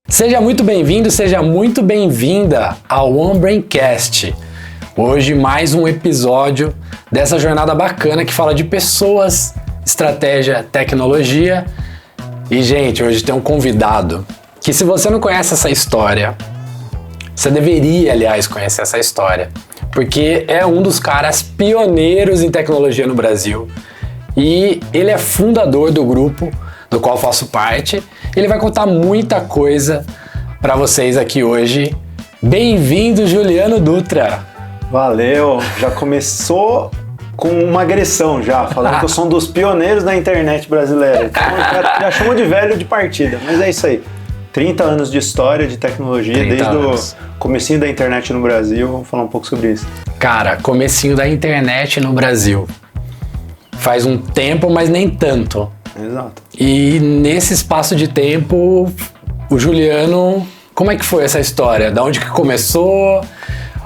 Seja muito bem-vindo, seja muito bem-vinda ao OneBraincast. Hoje mais um episódio dessa jornada bacana que fala de pessoas, estratégia, tecnologia. E, gente, hoje tem um convidado que, se você não conhece essa história, você deveria, aliás, conhecer essa história, porque é um dos caras pioneiros em tecnologia no Brasil e ele é fundador do grupo do qual faço parte. Ele vai contar muita coisa para vocês aqui hoje. Bem-vindo, Juliano Dutra! Valeu! Já começou com uma agressão já, falando que eu sou um dos pioneiros da internet brasileira. Então já chamou de velho de partida, mas é isso aí. 30 anos de história de tecnologia, desde o comecinho da internet no Brasil. Vamos falar um pouco sobre isso. Cara, comecinho da internet no Brasil. Faz um tempo, mas nem tanto. Exato. E nesse espaço de tempo, o Juliano, como é que foi essa história? Da onde que começou?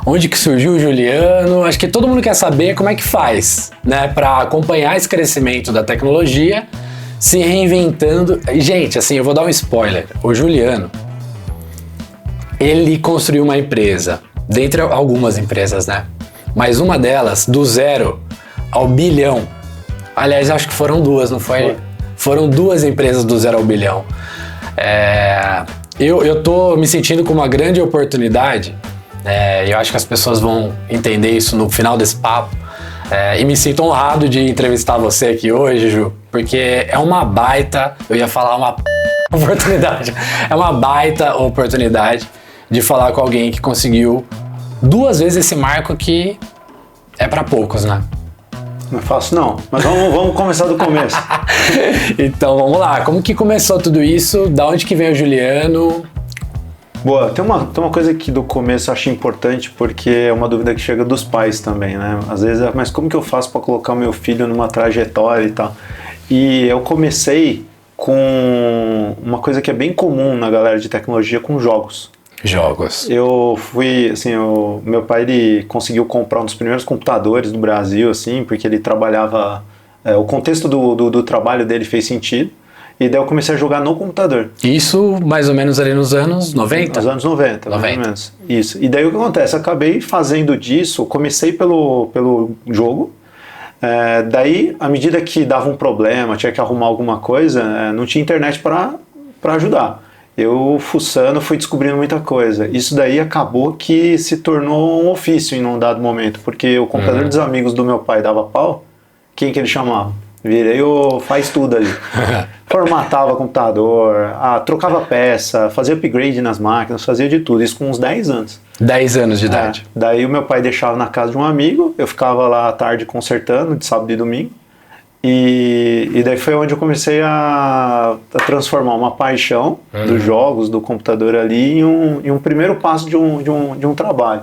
Onde que surgiu o Juliano? Acho que todo mundo quer saber como é que faz, né, para acompanhar esse crescimento da tecnologia, se reinventando. E, gente, assim, eu vou dar um spoiler. O Juliano, ele construiu uma empresa, dentre algumas empresas, né? Mas uma delas, do zero ao bilhão. Aliás, acho que foram duas, não foi? Foram duas empresas do zero ao bilhão. Eu tô me sentindo com uma grande oportunidade, eu acho que as pessoas vão entender isso no final desse papo, e me sinto honrado de entrevistar você aqui hoje, Ju, porque é uma baita, eu ia falar uma oportunidade, é uma baita oportunidade de falar com alguém que conseguiu duas vezes esse marco que é para poucos, né? Não é fácil não, mas vamos começar do começo. Então vamos lá, como que começou tudo isso? Da onde que vem o Juliano? Boa, tem uma coisa que do começo eu acho importante, porque é uma dúvida que chega dos pais também, né? Às vezes, mas como que eu faço para colocar o meu filho numa trajetória e tal? E eu comecei com uma coisa que é bem comum na galera de tecnologia, com jogos. Jogos. Eu fui, assim, meu pai, ele conseguiu comprar um dos primeiros computadores do Brasil, assim, porque ele trabalhava, o contexto do trabalho dele fez sentido, e daí eu comecei a jogar no computador. Isso mais ou menos ali nos anos 90? Nos anos 90, mais ou menos. Isso. E daí o que acontece? Eu acabei fazendo disso, comecei pelo jogo, daí, à medida que dava um problema, tinha que arrumar alguma coisa, não tinha internet para ajudar. Eu, fuçando, fui descobrindo muita coisa. Isso daí acabou que se tornou um ofício em um dado momento, porque o computador dos amigos do meu pai dava pau, quem que ele chamava? Virei o faz tudo ali. Formatava computador, trocava peça, fazia upgrade nas máquinas, fazia de tudo. Isso com uns 10 anos. 10 anos de idade. Daí o meu pai deixava na casa de um amigo, eu ficava lá à tarde consertando, de sábado e domingo. E daí foi onde eu comecei a transformar uma paixão dos jogos, do computador ali, em um primeiro passo de um trabalho.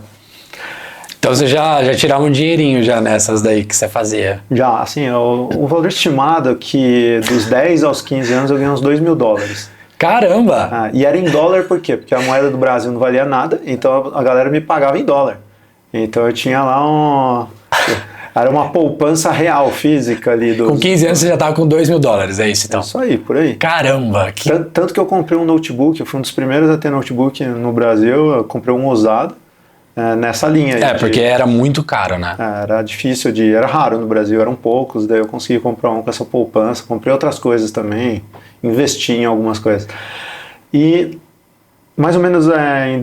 Então você já tirava um dinheirinho já nessas daí que você fazia? Já, assim, o valor estimado é que dos 10 aos 15 anos eu ganhei uns $2.000. Caramba! E era em dólar por quê? Porque a moeda do Brasil não valia nada, então a galera me pagava em dólar. Então eu tinha lá era uma poupança real, física ali. Com 15 anos você já estava com $2.000, é isso então? É isso aí, por aí. Caramba! Tanto que eu comprei um notebook, eu fui um dos primeiros a ter notebook no Brasil, eu comprei um usado nessa linha aí. Porque era muito caro, né? Era difícil era raro no Brasil, eram poucos, daí eu consegui comprar um com essa poupança, comprei outras coisas também, investi em algumas coisas. E mais ou menos em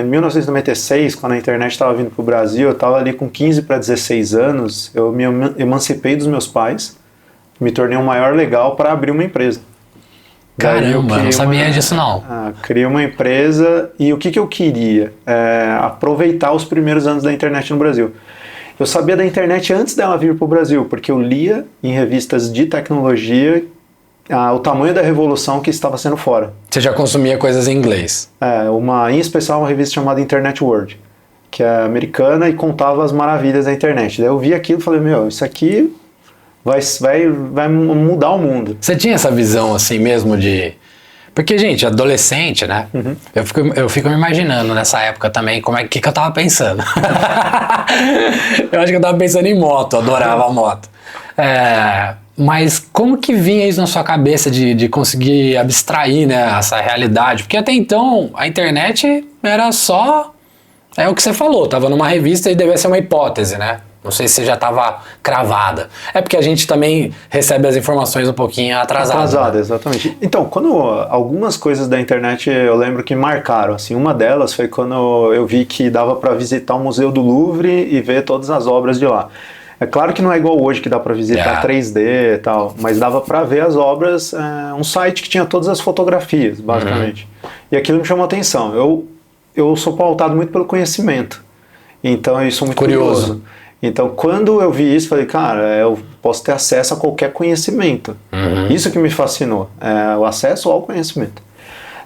1996, quando a internet estava vindo para o Brasil, eu estava ali com 15 para 16 anos, eu me emancipei dos meus pais, me tornei um maior legal para abrir uma empresa. Caramba, não sabia disso não. Criei uma empresa e o que eu queria? Aproveitar os primeiros anos da internet no Brasil. Eu sabia da internet antes dela vir para o Brasil, porque eu lia em revistas de tecnologia o tamanho da revolução que estava sendo fora. Você já consumia coisas em inglês? Em especial uma revista chamada Internet World, que é americana e contava as maravilhas da internet. Daí eu vi aquilo e falei, isso aqui vai mudar o mundo. Você tinha essa visão assim mesmo de... Porque, gente, adolescente, né? Uhum. Eu fico me imaginando nessa época também como que eu tava pensando. Eu acho que eu tava pensando em moto, adorava a moto. Mas como que vinha isso na sua cabeça de conseguir abstrair, né, essa realidade? Porque até então a internet era só... É o que você falou, estava numa revista e devia ser uma hipótese, né? Não sei se já estava cravada. É porque a gente também recebe as informações um pouquinho atrasadas. Atrasada, né? exatamente. Então, quando algumas coisas da internet eu lembro que marcaram, assim, uma delas foi quando eu vi que dava para visitar o Museu do Louvre e ver todas as obras de lá. É claro que não é igual hoje que dá para visitar 3D e tal, mas dava para ver as obras, um site que tinha todas as fotografias, basicamente. E aquilo me chamou a atenção. Eu sou pautado muito pelo conhecimento, então eu sou muito curioso. Então, quando eu vi isso, falei, cara, eu posso ter acesso a qualquer conhecimento. Isso que me fascinou, o acesso ao conhecimento.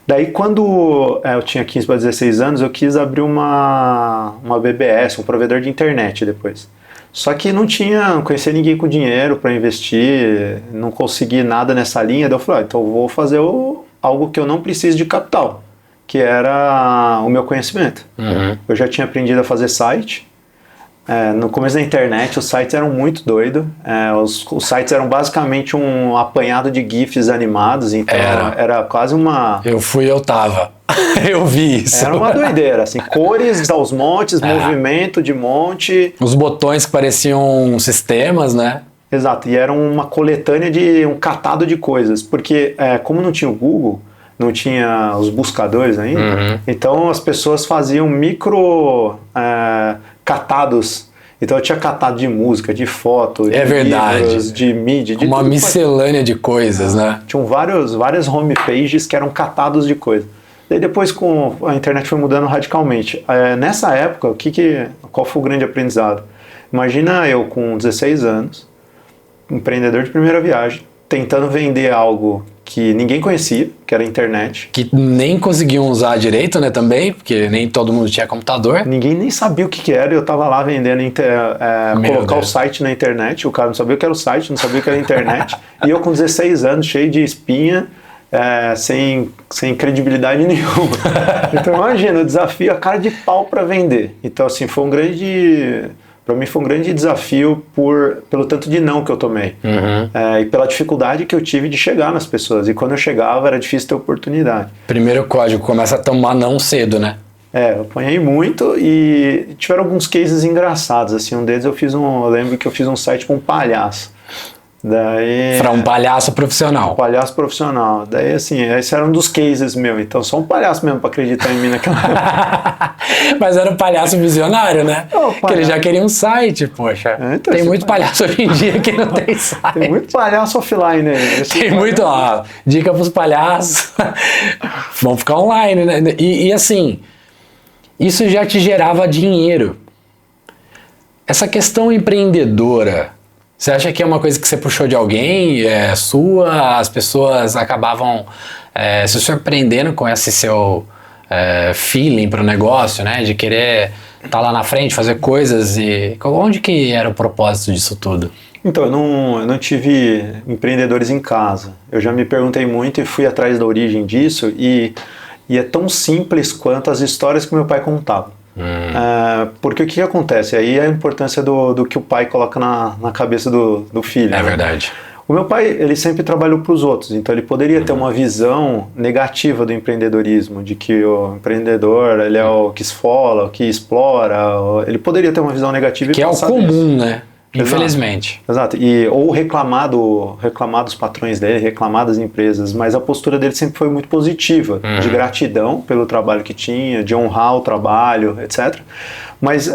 Daí, quando eu tinha 15 para 16 anos, eu quis abrir uma BBS, um provedor de internet depois. Só que não conhecia ninguém com dinheiro para investir, não consegui nada nessa linha. Daí eu falei, então eu vou fazer algo que eu não preciso de capital, que era o meu conhecimento. Eu já tinha aprendido a fazer site. No começo da internet, os sites eram muito doidos. Os sites eram basicamente um apanhado de GIFs animados, então era quase uma... Eu tava. Eu vi isso. Era uma doideira, assim, cores aos montes, movimento de monte. Os botões que pareciam sistemas, né? Exato, e era uma coletânea um catado de coisas, porque como não tinha o Google, não tinha os buscadores ainda, então as pessoas faziam micro catados. Então eu tinha catado de música, de foto, de livros, de mídia, de uma miscelânea de coisas, né? Tinham várias homepages que eram catados de coisas. Daí depois a internet foi mudando radicalmente. Nessa época, qual foi o grande aprendizado? Imagina eu com 16 anos, empreendedor de primeira viagem, tentando vender algo que ninguém conhecia, que era a internet. Que nem conseguiam usar direito, né, também, porque nem todo mundo tinha computador. Ninguém nem sabia o que era, eu tava lá vendendo, colocar o site na internet, o cara não sabia o que era o site, não sabia o que era a internet, e eu com 16 anos, cheio de espinha, sem credibilidade nenhuma. Então imagina, o desafio, a cara de pau para vender. Então assim, para mim foi um grande desafio pelo tanto de não que eu tomei. E pela dificuldade que eu tive de chegar nas pessoas. E quando eu chegava era difícil ter oportunidade. Primeiro código, começa a tomar não cedo, né? Eu apanhei muito e tiveram alguns cases engraçados. Assim, um deles eu lembro que eu fiz um site com um palhaço. Para um palhaço profissional. Um palhaço profissional. Daí, assim, esse era um dos cases meu. Então, só um palhaço mesmo para acreditar em mim naquela época. Mas era um palhaço visionário, né? Porque ele já queria um site, poxa. Então, tem muito palhaço hoje em dia que não tem site. Tem muito palhaço offline aí. Tem muito, dica pros palhaços. Vão ficar online, né? E assim, isso já te gerava dinheiro. Essa questão empreendedora... Você acha que é uma coisa que você puxou de alguém, sua? As pessoas acabavam se surpreendendo com esse seu feeling para o negócio, né? De querer estar lá na frente, fazer coisas. E onde que era o propósito disso tudo? Então, eu não tive empreendedores em casa. Eu já me perguntei muito e fui atrás da origem disso. E é tão simples quanto as histórias que meu pai contava. Porque o que acontece? Aí é a importância do que o pai coloca na cabeça do filho. É verdade. O meu pai, ele sempre trabalhou para os outros, então ele poderia ter uma visão negativa do empreendedorismo, de que o empreendedor, ele é o que esfola, o que explora, ele poderia ter uma visão negativa. Que é o comum, né? Infelizmente. Exato. Ou reclamar dos patrões dele, reclamar das empresas, mas a postura dele sempre foi muito positiva, de gratidão pelo trabalho que tinha, de honrar o trabalho, etc. Mas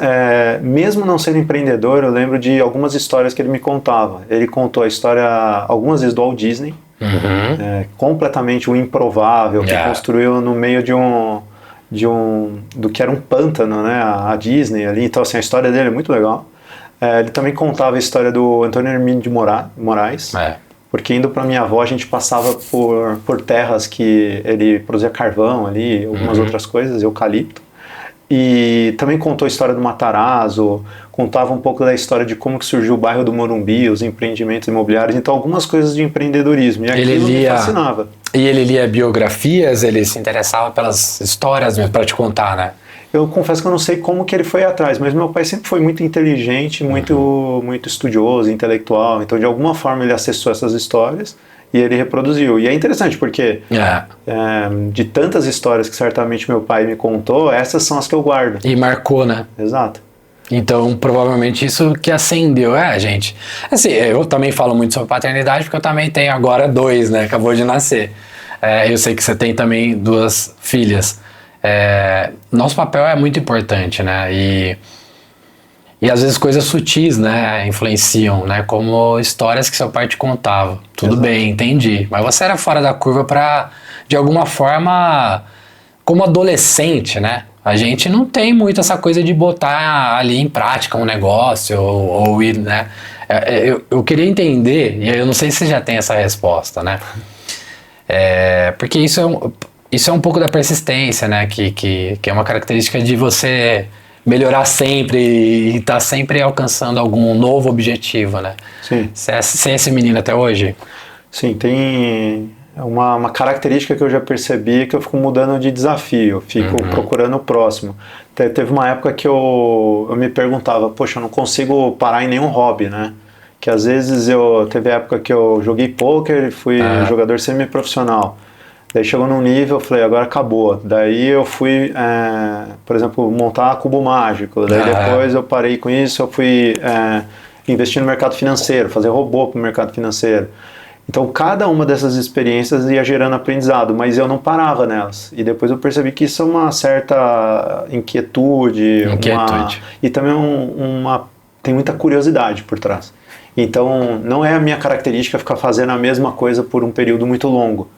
mesmo não sendo empreendedor, eu lembro de algumas histórias que ele me contava. Ele contou a história, algumas vezes, do Walt Disney, completamente o improvável, que construiu no meio do que era um pântano, né, a Disney ali. Então, assim, a história dele é muito legal. Ele também contava a história do Antônio Hermínio de Moraes, porque indo para minha avó a gente passava por terras que ele produzia carvão ali, algumas outras coisas, eucalipto. E também contou a história do Matarazzo, contava um pouco da história de como que surgiu o bairro do Morumbi, os empreendimentos imobiliários, então algumas coisas de empreendedorismo, e aquilo me fascinava. E ele lia biografias, ele se interessava pelas histórias mesmo, para te contar, né? eu confesso que eu não sei como que ele foi atrás, mas meu pai sempre foi muito inteligente, muito estudioso, intelectual, então de alguma forma ele acessou essas histórias e ele reproduziu. E é interessante porque de tantas histórias que certamente meu pai me contou, essas são as que eu guardo. E marcou, né? Exato. Então, provavelmente isso que acendeu. Gente, assim, eu também falo muito sobre paternidade porque eu também tenho agora 2, né? Acabou de nascer. Eu sei que você tem também 2 filhas. Nosso papel é muito importante, né? E às vezes coisas sutis, né, influenciam, né, como histórias que seu pai te contava. Tudo Exato. bem, entendi. Mas você era fora da curva para, de alguma forma, como adolescente, né? A gente não tem muito essa coisa de botar ali em prática um negócio ou ir, né? Eu queria entender, e eu não sei se você já tem essa resposta, né? Porque isso é um pouco da persistência, né? Que é uma característica de você melhorar sempre e estar sempre alcançando algum novo objetivo, né? Sim. Você é esse menino até hoje? Sim, tem uma característica que eu já percebi que eu fico mudando de desafio, eu fico procurando o próximo. Teve uma época que eu me perguntava, poxa, eu não consigo parar em nenhum hobby, né? Que às vezes teve época que eu joguei pôquer e fui jogador semi-profissional. Daí chegou num nível, eu falei, agora acabou. Daí eu fui, por exemplo, montar cubo mágico. Daí depois eu parei com isso, eu fui investir no mercado financeiro, fazer robô para o mercado financeiro. Então cada uma dessas experiências ia gerando aprendizado, mas eu não parava nelas. E depois eu percebi que isso é uma certa inquietude. E também tem muita curiosidade por trás. Então não é a minha característica ficar fazendo a mesma coisa por um período muito longo.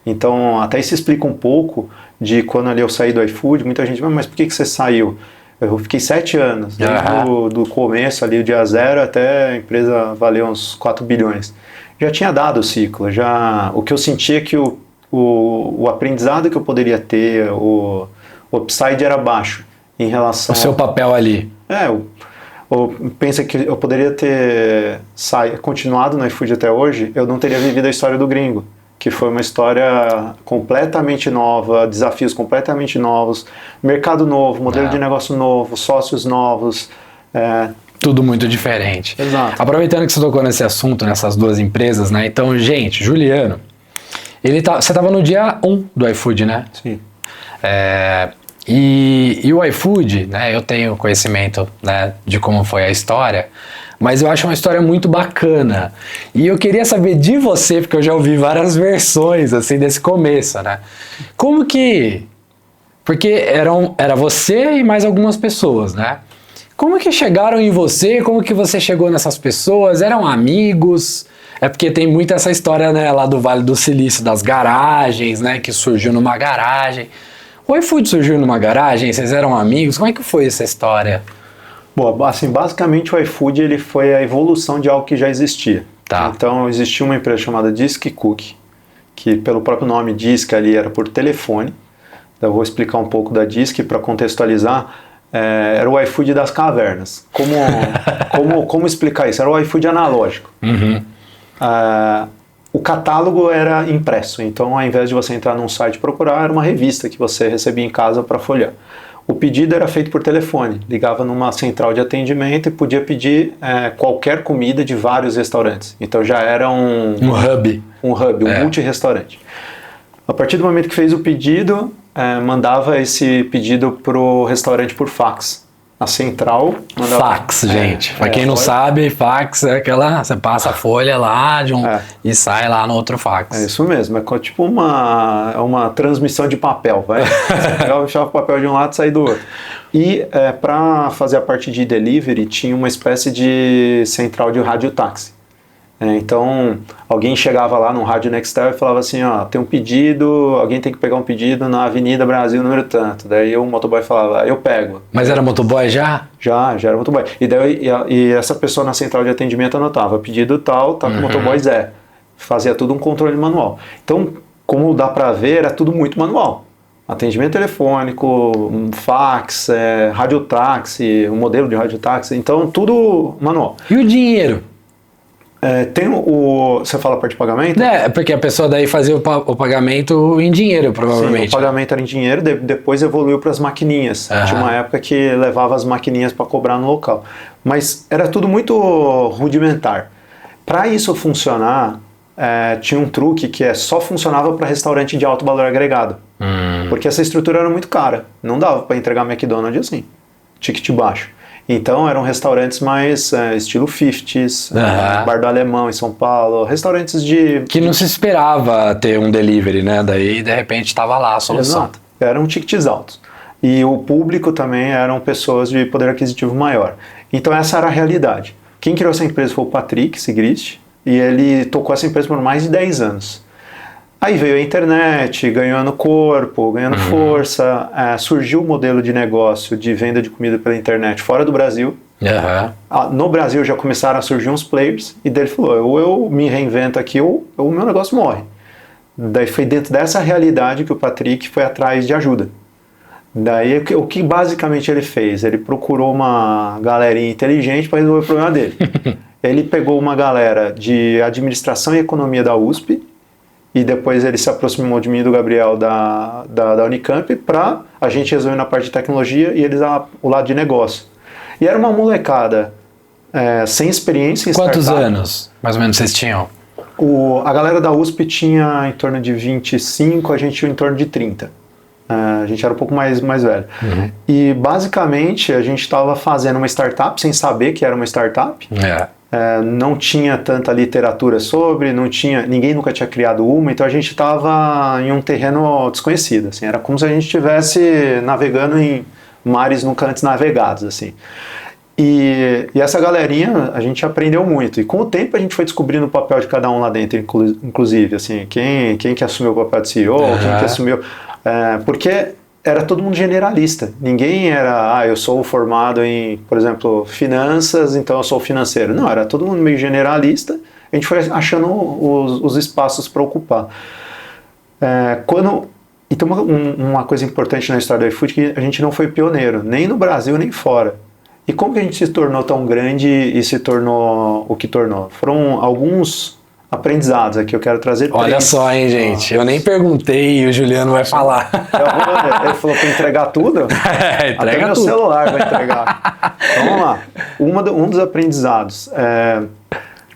Então, até isso explica um pouco de quando ali eu saí do iFood, muita gente, mas por que você saiu? Eu fiquei 7 anos, desde do começo ali, o dia 0 até a empresa valer uns 4 bilhões. Já tinha dado o ciclo, o que eu sentia é que o aprendizado que eu poderia ter, o upside era baixo em relação... O seu papel ali. Pensa que eu poderia ter continuado no iFood até hoje, eu não teria vivido a história do gringo, que foi uma história completamente nova, desafios completamente novos, mercado novo, modelo de negócio novo, sócios novos. Tudo muito diferente. Exato. Aproveitando que você tocou nesse assunto, nessas 2 empresas, né? Então, gente, Juliano, você estava no dia 1 do iFood, né? Sim. E o iFood, né? Eu tenho conhecimento, né, de como foi a história, mas eu acho uma história muito bacana. E eu queria saber de você, porque eu já ouvi várias versões, assim, desse começo, né? Como que... Porque era você e mais algumas pessoas, né? Como que chegaram em você? Como que você chegou nessas pessoas? Eram amigos? Porque tem muito essa história, né, lá do Vale do Silício, das garagens, né? Que surgiu numa garagem. O iFood surgiu numa garagem? Vocês eram amigos? Como é que foi essa história? Bom, assim, basicamente o iFood ele foi a evolução de algo que já existia. Tá. Então existia uma empresa chamada Disc Cook, que pelo próprio nome Disc ali era por telefone. Então, eu vou explicar um pouco da Disc para contextualizar. Era o iFood das cavernas. Como explicar isso? Era o iFood analógico. O catálogo era impresso, então ao invés de você entrar num site e procurar, era uma revista que você recebia em casa para folhear. O pedido era feito por telefone, ligava numa central de atendimento e podia pedir qualquer comida de vários restaurantes. Então já era um hub, um multi-restaurante. A partir do momento que fez o pedido, mandava esse pedido para o restaurante por fax. A central mandava... Fax, gente. Para quem não sabe, fax é aquela... Você passa a folha lá e sai lá no outro fax. É isso mesmo. É tipo uma transmissão de papel. Vai? Eu deixava o papel de um lado e sair do outro. E para fazer a parte de delivery, tinha uma espécie de central de radiotáxi. Então, alguém chegava lá no Rádio Nextel e falava assim, ó, tem um pedido, alguém tem que pegar um pedido na Avenida Brasil, número tanto. Daí o motoboy falava, eu pego. Mas era motoboy já? Já era motoboy. E essa pessoa na central de atendimento anotava, pedido tal, tá com o motoboy Zé. Fazia tudo um controle manual. Então, como dá pra ver, era tudo muito manual. Atendimento telefônico, fax, radiotáxi, um modelo de radiotáxi, então tudo manual. E o dinheiro? Você fala a parte de pagamento? Porque a pessoa daí fazia o pagamento em dinheiro, provavelmente. Sim, o pagamento era em dinheiro, depois evoluiu para as maquininhas. Tinha uma época que levava as maquininhas para cobrar no local. Mas era tudo muito rudimentar. Para isso funcionar, tinha um truque que só funcionava para restaurante de alto valor agregado. Porque essa estrutura era muito cara. Não dava para entregar McDonald's assim, ticket baixo. Então eram restaurantes mais estilo 50s, Bar do Alemão em São Paulo, restaurantes de... Que não se esperava ter um delivery, né? Daí de repente estava lá a solução. Exato. Eram tickets altos. E o público também eram pessoas de poder aquisitivo maior. Então essa era a realidade. Quem criou essa empresa foi o Patrick Sigrist, e ele tocou essa empresa por mais de 10 anos. Aí veio a internet, ganhando corpo, ganhando força, surgiu o modelo de negócio de venda de comida pela internet fora do Brasil. No Brasil já começaram a surgir uns players, e daí ele falou, ou eu me reinvento aqui, ou o meu negócio morre. Daí foi dentro dessa realidade que o Patrick foi atrás de ajuda. Daí o que basicamente ele fez? Ele procurou uma galerinha inteligente para resolver o problema dele. Ele pegou uma galera de administração e economia da USP, e depois ele se aproximou de mim e do Gabriel da Unicamp para a gente resolver na parte de tecnologia e eles o lado de negócio. E era uma molecada sem experiência em Quantos startup. anos, mais ou menos, vocês tinham? A galera da USP tinha em torno de 25, a gente tinha em torno de 30. A gente era um pouco mais velho. E basicamente a gente estava fazendo uma startup sem saber que era uma startup. Não tinha tanta literatura sobre, ninguém nunca tinha criado uma, então a gente estava em um terreno desconhecido, assim, era como se a gente estivesse navegando em mares nunca antes navegados, assim. E essa galerinha a gente aprendeu muito, e com o tempo a gente foi descobrindo o papel de cada um lá dentro, inclusive, assim, quem que assumiu o papel de CEO, quem que assumiu... porque era todo mundo generalista. Ninguém era, eu sou formado em, por exemplo, finanças, então eu sou financeiro. Não, era todo mundo meio generalista. A gente foi achando os espaços para ocupar. Então, uma coisa importante na história do iFood é que a gente não foi pioneiro, nem no Brasil, nem fora. E como que a gente se tornou tão grande e se tornou o que tornou? Foram alguns aprendizados aqui, eu quero trazer 3. Olha só, hein, gente, eu nem perguntei e o Juliano vai falar. Ele falou para entregar tudo? Entrega até meu tudo. celular vai entregar. Então, vamos lá. Um dos aprendizados,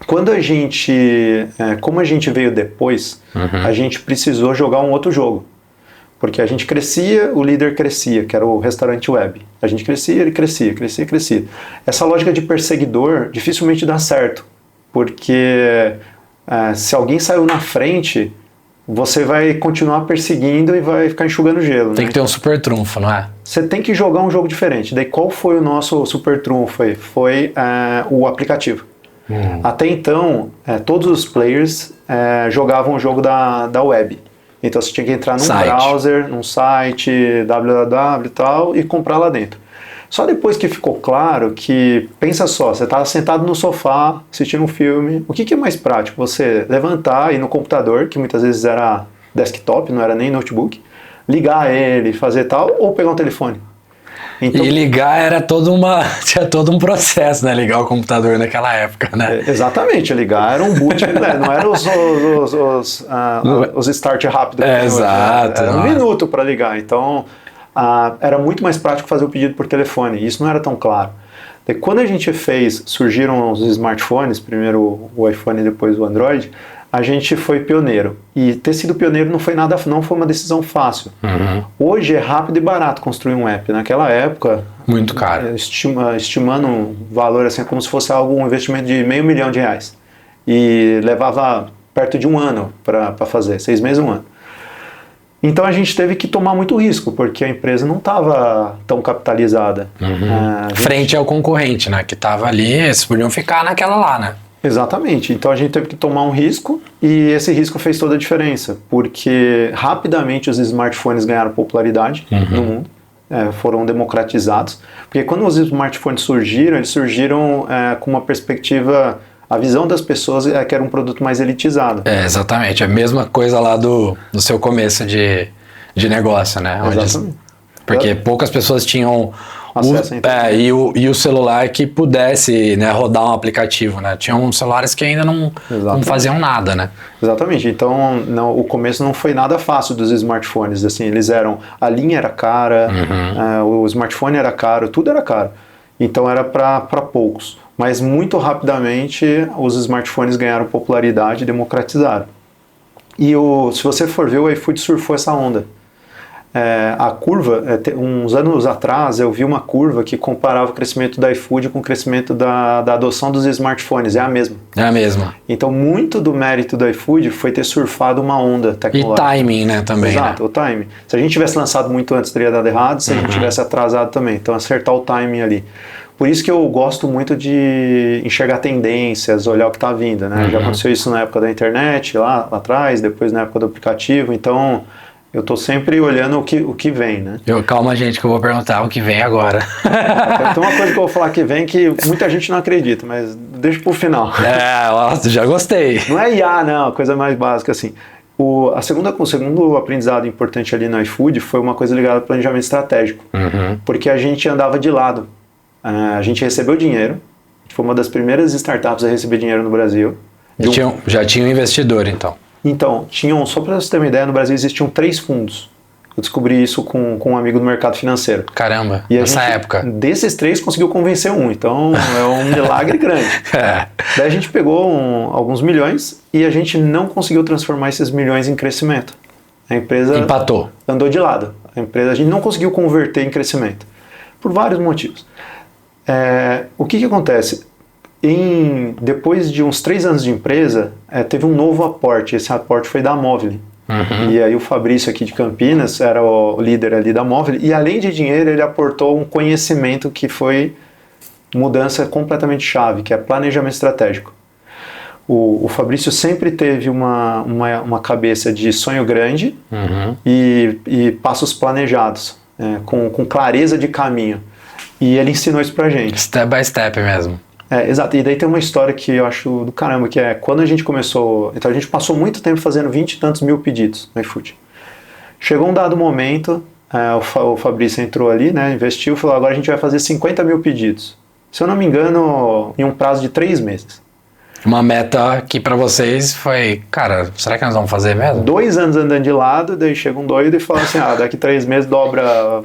como a gente veio depois, a gente precisou jogar um outro jogo. Porque a gente crescia, o líder crescia, que era o restaurante web. A gente crescia, ele crescia. Essa lógica de perseguidor dificilmente dá certo, porque... se alguém saiu na frente, você vai continuar perseguindo e vai ficar enxugando gelo. Tem que ter um super trunfo, não é? Você tem que jogar um jogo diferente. Daí qual foi o nosso super trunfo aí? Foi o aplicativo. Até então, todos os players jogavam o jogo da web. Então você tinha que entrar num browser, num site, www e tal, e comprar lá dentro. Só depois que ficou claro que, pensa só, você está sentado no sofá, assistindo um filme, o que é mais prático? Você levantar, ir no computador, que muitas vezes era desktop, não era nem notebook, ligar ele, fazer tal, ou pegar um telefone. Então, e ligar tinha todo um processo, né? Ligar o computador naquela época, né? Exatamente, ligar era um boot, né? Não eram os start rápido. Exato. Era um minuto para ligar, então... era muito mais prático fazer o pedido por telefone, e isso não era tão claro. Daí, quando a gente surgiram os smartphones, primeiro o iPhone e depois o Android, a gente foi pioneiro. E ter sido pioneiro não foi uma decisão fácil. Hoje é rápido e barato construir um app. Naquela época... Muito caro. Estimando um valor assim, como se fosse um investimento de R$500 mil. E levava perto de um ano para fazer, 6 meses, 1 ano. Então a gente teve que tomar muito risco, porque a empresa não estava tão capitalizada. Frente ao concorrente, né? Que estava ali, eles podiam ficar naquela lá, né? Exatamente. Então a gente teve que tomar um risco, e esse risco fez toda a diferença, porque rapidamente os smartphones ganharam popularidade no mundo, foram democratizados. Porque quando os smartphones surgiram, eles surgiram com uma perspectiva... A visão das pessoas é que era um produto mais elitizado. Exatamente. A mesma coisa lá do seu começo de negócio, né? Exatamente. Porque poucas pessoas tinham acesso à internet. E o celular que pudesse, né, rodar um aplicativo, né? Tinham celulares que ainda não faziam nada, né? Exatamente. Então, o começo não foi nada fácil dos smartphones. Assim, a linha era cara, o smartphone era caro, tudo era caro. Então era para poucos. Mas muito rapidamente os smartphones ganharam popularidade e democratizaram. E se você for ver, o iFood surfou essa onda. A curva, uns anos atrás, eu vi uma curva que comparava o crescimento do iFood com o crescimento da adoção dos smartphones. É a mesma. É a mesma. Então, muito do mérito do iFood foi ter surfado uma onda tecnológica. E timing, né, também. Exato, né? o timing. Se a gente tivesse lançado muito antes, teria dado errado. Se a gente tivesse atrasado também. Então, acertar o timing ali. Por isso que eu gosto muito de enxergar tendências, olhar o que está vindo, né? Já aconteceu isso na época da internet, lá atrás, depois na época do aplicativo. Então, eu estou sempre olhando o que vem, né? Calma, gente, que eu vou perguntar o que vem agora. Tem uma coisa que eu vou falar que vem que muita gente não acredita, mas deixa pro final. Nossa, já gostei. Não é IA, não, coisa mais básica assim. O segundo aprendizado importante ali no iFood foi uma coisa ligada ao planejamento estratégico. Porque a gente andava de lado. A gente recebeu dinheiro, a gente foi uma das primeiras startups a receber dinheiro no Brasil. Já tinha um investidor, então. Então, só para você ter uma ideia, no Brasil existiam 3 fundos. Eu descobri isso com um amigo do mercado financeiro. Caramba, e nessa época. Desses 3 conseguiu convencer um, então é um milagre grande. Daí a gente pegou alguns milhões e a gente não conseguiu transformar esses milhões em crescimento. A empresa empatou. Andou de lado. A gente não conseguiu converter em crescimento. Por vários motivos. O que acontece? Depois de uns 3 anos de empresa, teve um novo aporte. Esse aporte foi da Movile. E aí o Fabrício aqui de Campinas era o líder ali da Movile. E além de dinheiro, ele aportou um conhecimento que foi mudança completamente chave, que é planejamento estratégico. O Fabrício sempre teve uma cabeça de sonho grande e passos planejados, com clareza de caminho. E ele ensinou isso pra gente. Step by step mesmo. Exato. E daí tem uma história que eu acho do caramba, que é quando a gente começou... Então a gente passou muito tempo fazendo 20 e tantos mil pedidos no iFood. Chegou um dado momento, o Fabrício entrou ali, né, investiu, falou, agora a gente vai fazer 50 mil pedidos. Se eu não me engano, em um prazo de 3 meses. Uma meta que pra vocês foi, cara, será que nós vamos fazer mesmo? 2 anos andando de lado, daí chega um doido e fala assim, daqui 3 meses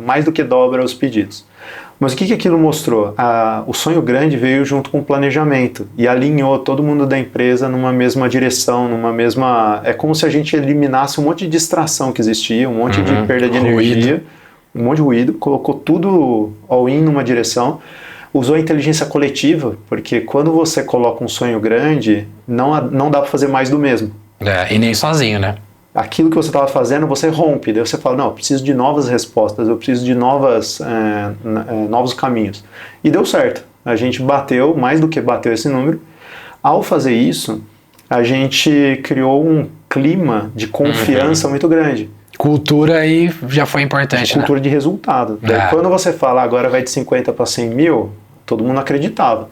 mais do que dobra os pedidos. Mas o que aquilo mostrou? O sonho grande veio junto com o planejamento e alinhou todo mundo da empresa numa mesma direção, numa mesma... É como se a gente eliminasse um monte de distração que existia, um monte de perda de energia, um monte de ruído, colocou tudo all-in numa direção, usou a inteligência coletiva, porque quando você coloca um sonho grande, não dá para fazer mais do mesmo. E nem sozinho, né? Aquilo que você estava fazendo, você rompe. Daí você fala, não, eu preciso de novas respostas, eu preciso de novos caminhos. E deu certo. A gente bateu, mais do que bateu esse número. Ao fazer isso, a gente criou um clima de confiança muito grande. Cultura aí já foi importante, cultura de resultado. Daí, quando você fala, agora vai de 50 para 100 mil, todo mundo acreditava.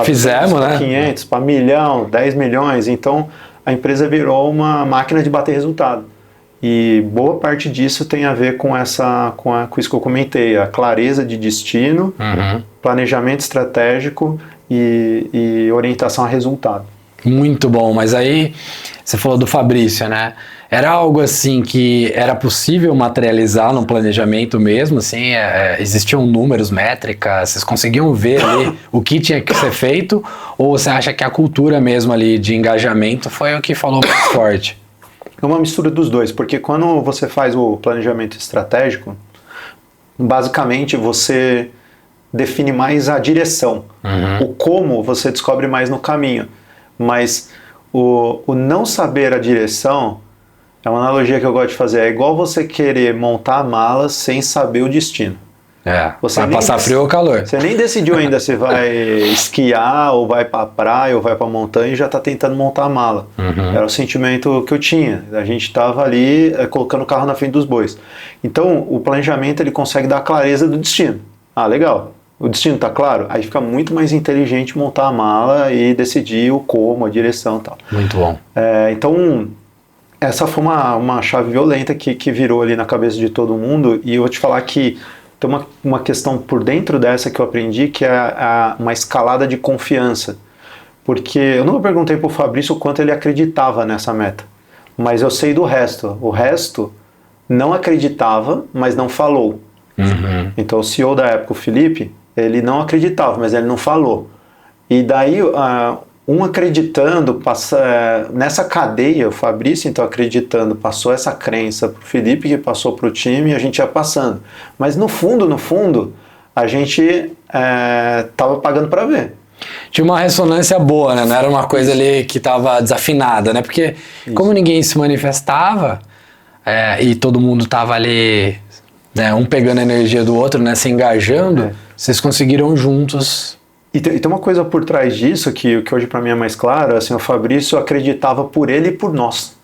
Fizemos, né? 500, para 1 milhão, 10 milhões. Então, a empresa virou uma máquina de bater resultado. E boa parte disso tem a ver com isso que eu comentei, a clareza de destino, planejamento estratégico e orientação a resultado. Muito bom, mas aí você falou do Fabrício, né? Era algo assim que era possível materializar no planejamento mesmo, assim, existiam números, métricas, vocês conseguiam ver ali o que tinha que ser feito, ou você acha que a cultura mesmo ali de engajamento foi o que falou mais forte? É uma mistura dos dois, porque quando você faz o planejamento estratégico, basicamente você define mais a direção, o como você descobre mais no caminho, mas o não saber a direção... É uma analogia que eu gosto de fazer. É igual você querer montar a mala sem saber o destino. Você vai passar frio ou calor. Você nem decidiu ainda se vai esquiar, ou vai para a praia, ou vai para a montanha e já está tentando montar a mala. Era o sentimento que eu tinha. A gente estava ali colocando o carro na frente dos bois. Então, o planejamento ele consegue dar a clareza do destino. Legal. O destino está claro? Aí fica muito mais inteligente montar a mala e decidir o como, a direção e tal. Muito bom. Então... Essa foi uma chave violenta que virou ali na cabeça de todo mundo, e eu vou te falar que tem uma questão por dentro dessa que eu aprendi, que é uma escalada de confiança. Porque eu nunca perguntei para o Fabrício o quanto ele acreditava nessa meta, mas eu sei do resto. O resto não acreditava, mas não falou. Uhum. Então o CEO da época, o Felipe, ele não acreditava, mas ele não falou. E daí, um acreditando, nessa cadeia, o Fabrício então acreditando, passou essa crença para o Felipe, que passou para o time, e a gente ia passando. Mas no fundo, a gente estava pagando para ver. Tinha uma ressonância boa, né? Não era uma coisa ali que estava desafinada, né? Porque como ninguém se manifestava, e todo mundo estava ali, né, um pegando a energia do outro, né, se engajando, vocês conseguiram juntos. E tem uma coisa por trás disso que hoje para mim é mais claro, assim, o Fabrício acreditava por ele e por nós.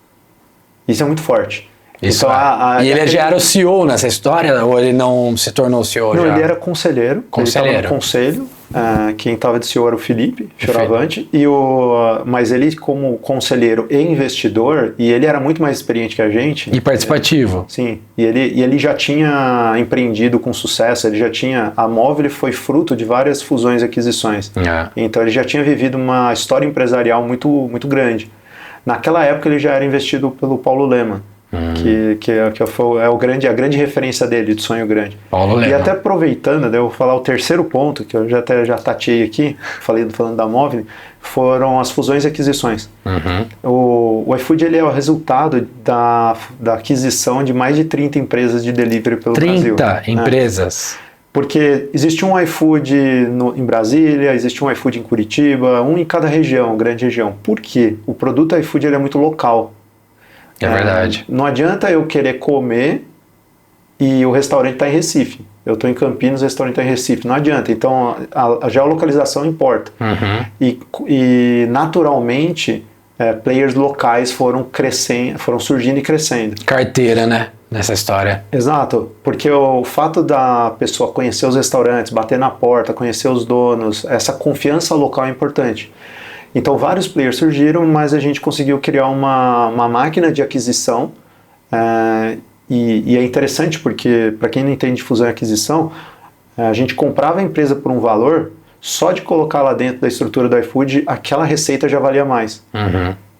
Isso é muito forte. Isso então, e ele já era o CEO nessa história, ou ele não se tornou CEO? Não, já? ele era conselheiro. Ele estava no conselho. Quem estava de CEO era o Felipe Fioravante, mas ele como conselheiro e investidor, e ele era muito mais experiente que a gente. E participativo. Sim, e ele já tinha empreendido com sucesso, a Móvel foi fruto de várias fusões e aquisições. Então ele já tinha vivido uma história empresarial muito, muito grande. Naquela época ele já era investido pelo Paulo Lemann. Que é a grande referência dele, de Sonho Grande. Paulo Lemann. E até aproveitando, eu vou falar o terceiro ponto, que eu já tateei aqui, falando da Móvel, foram as fusões e aquisições. O iFood ele é o resultado da aquisição de mais de 30 empresas de delivery pelo Brasil. 30 empresas? Porque existe um iFood em Brasília, existe um iFood em Curitiba, um em cada região, grande região. Por quê? O produto iFood ele é muito local. É verdade. Não adianta eu querer comer e o restaurante está em Recife. Eu estou em Campinas, o restaurante está em Recife. Não adianta. Então, a geolocalização importa. E naturalmente, players locais foram surgindo e crescendo. Carteira, né? Nessa história. Exato. Porque o fato da pessoa conhecer os restaurantes, bater na porta, conhecer os donos, essa confiança local é importante. Então vários players surgiram, mas a gente conseguiu criar uma máquina de aquisição e é interessante porque, para quem não entende de fusão e aquisição, a gente comprava a empresa por um valor, só de colocar lá dentro da estrutura do iFood, aquela receita já valia mais.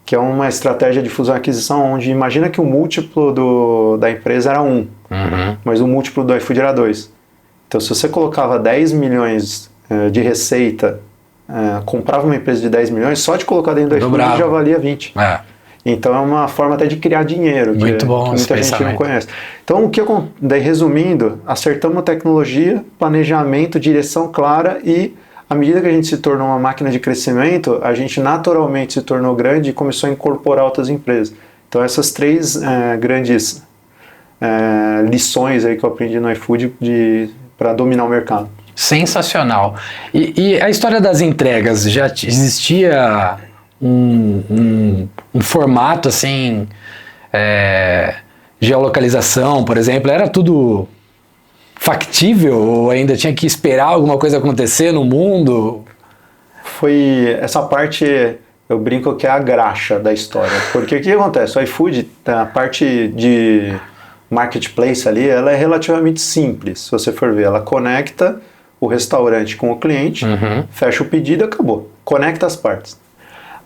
Que é uma estratégia de fusão e aquisição onde imagina que o múltiplo da empresa era 1, mas o múltiplo do iFood era 2. Então se você colocava 10 milhões de receita, comprava uma empresa de 10 milhões, só de colocar dentro do iFood já valia 20. Então é uma forma até de criar dinheiro, muito bom, que muita gente não conhece. Então, daí resumindo, acertamos a tecnologia, planejamento, direção clara e à medida que a gente se tornou uma máquina de crescimento, a gente naturalmente se tornou grande e começou a incorporar outras empresas. Então essas três grandes lições aí que eu aprendi no iFood para dominar o mercado. Sensacional. E a história das entregas, já existia um formato assim, geolocalização, por exemplo, era tudo factível ou ainda tinha que esperar alguma coisa acontecer no mundo? Foi essa parte, eu brinco que é a graxa da história, porque o que acontece? O iFood, a parte de marketplace ali, ela é relativamente simples, se você for ver, ela conecta o restaurante com o cliente, fecha o pedido e acabou. Conecta as partes.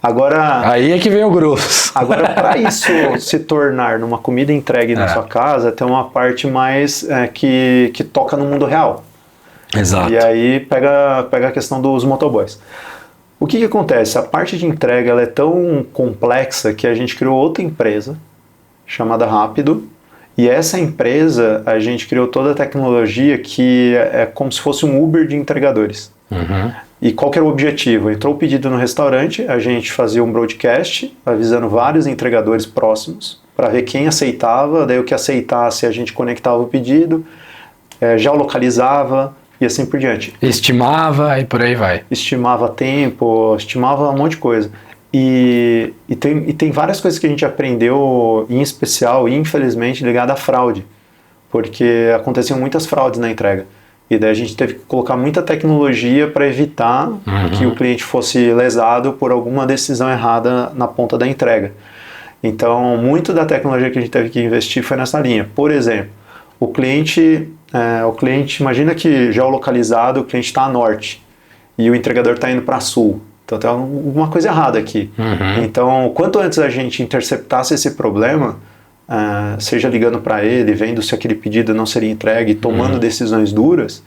Agora, aí é que vem o grosso. Agora, para isso se tornar numa comida entregue na sua casa, tem uma parte mais que toca no mundo real. Exato. E aí pega a questão dos motoboys. O que acontece? A parte de entrega ela é tão complexa que a gente criou outra empresa chamada Rápido. E essa empresa, a gente criou toda a tecnologia que é como se fosse um Uber de entregadores. E qual que era o objetivo? Entrou o pedido no restaurante, a gente fazia um broadcast avisando vários entregadores próximos para ver quem aceitava, daí o que aceitasse a gente conectava o pedido, já localizava e assim por diante. Estimava e por aí vai. Estimava tempo, estimava um monte de coisa. E tem várias coisas que a gente aprendeu, em especial, infelizmente, ligada à fraude, porque aconteciam muitas fraudes na entrega. E daí a gente teve que colocar muita tecnologia para evitar que o cliente fosse lesado por alguma decisão errada na ponta da entrega. Então, muito da tecnologia que a gente teve que investir foi nessa linha. Por exemplo, o cliente, imagina que geolocalizado, o cliente está a norte e o entregador está indo para sul. Então tem alguma coisa errada aqui. Então, quanto antes a gente interceptasse esse problema, seja ligando para ele, vendo se aquele pedido não seria entregue, tomando decisões duras,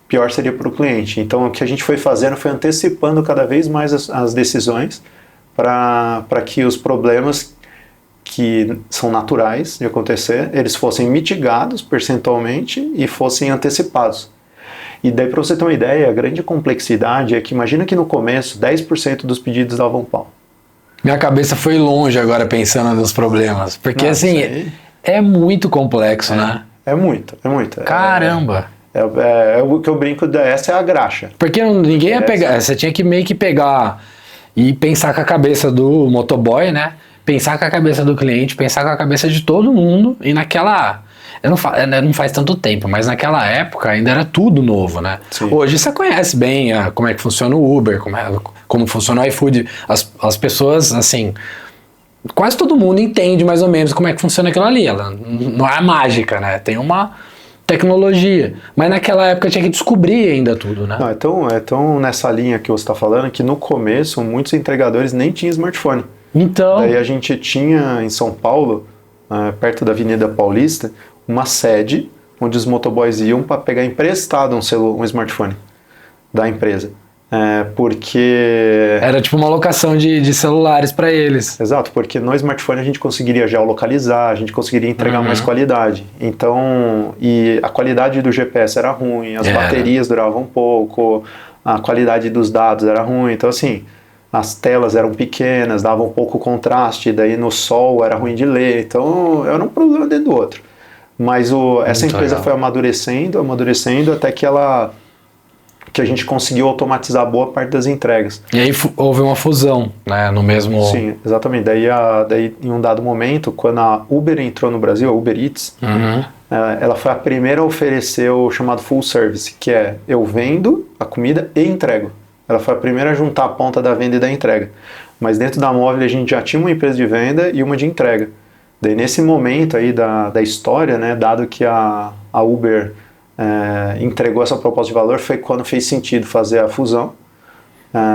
pior seria para o cliente. Então, o que a gente foi fazendo foi antecipando cada vez mais as decisões para que os problemas que são naturais de acontecer, eles fossem mitigados percentualmente e fossem antecipados. E daí, para você ter uma ideia, a grande complexidade é que imagina que no começo 10% dos pedidos davam pau. Minha cabeça foi longe agora pensando nos problemas, porque assim, é muito complexo, né? É muito. Caramba! O que eu brinco, essa é a graxa. Porque ninguém ia pegar, você tinha que meio que pegar e pensar com a cabeça do motoboy, né? Pensar com a cabeça do cliente, pensar com a cabeça de todo mundo, e naquela... Não faz tanto tempo, mas naquela época ainda era tudo novo, né? Sim. Hoje você conhece bem como é que funciona o Uber, como funciona o iFood. As pessoas, assim, quase todo mundo entende mais ou menos como é que funciona aquilo ali. Ela não é mágica, né? Tem uma tecnologia. Mas naquela época tinha que descobrir ainda tudo, né? Não, então nessa linha que você está falando, que no começo muitos entregadores nem tinham smartphone. Então... Daí a gente tinha em São Paulo, perto da Avenida Paulista, uma sede onde os motoboys iam para pegar emprestado um smartphone da empresa. Porque... Era tipo uma locação de celulares para eles. Exato, porque no smartphone a gente conseguiria geolocalizar, a gente conseguiria entregar mais qualidade. Então, e a qualidade do GPS era ruim, as baterias duravam pouco, a qualidade dos dados era ruim. Então, assim, as telas eram pequenas, davam pouco contraste, daí no sol era ruim de ler. Então, era um problema dentro do outro. Mas essa empresa foi amadurecendo até que a gente conseguiu automatizar boa parte das entregas. E aí houve uma fusão, né, no mesmo... Sim, exatamente. Daí em um dado momento, quando a Uber entrou no Brasil, a Uber Eats, ela foi a primeira a oferecer o chamado full service, que é eu vendo a comida e entrego. Ela foi a primeira a juntar a ponta da venda e da entrega. Mas dentro da Movile a gente já tinha uma empresa de venda e uma de entrega. Daí nesse momento aí da história, né, dado que a Uber entregou essa proposta de valor, foi quando fez sentido fazer a fusão,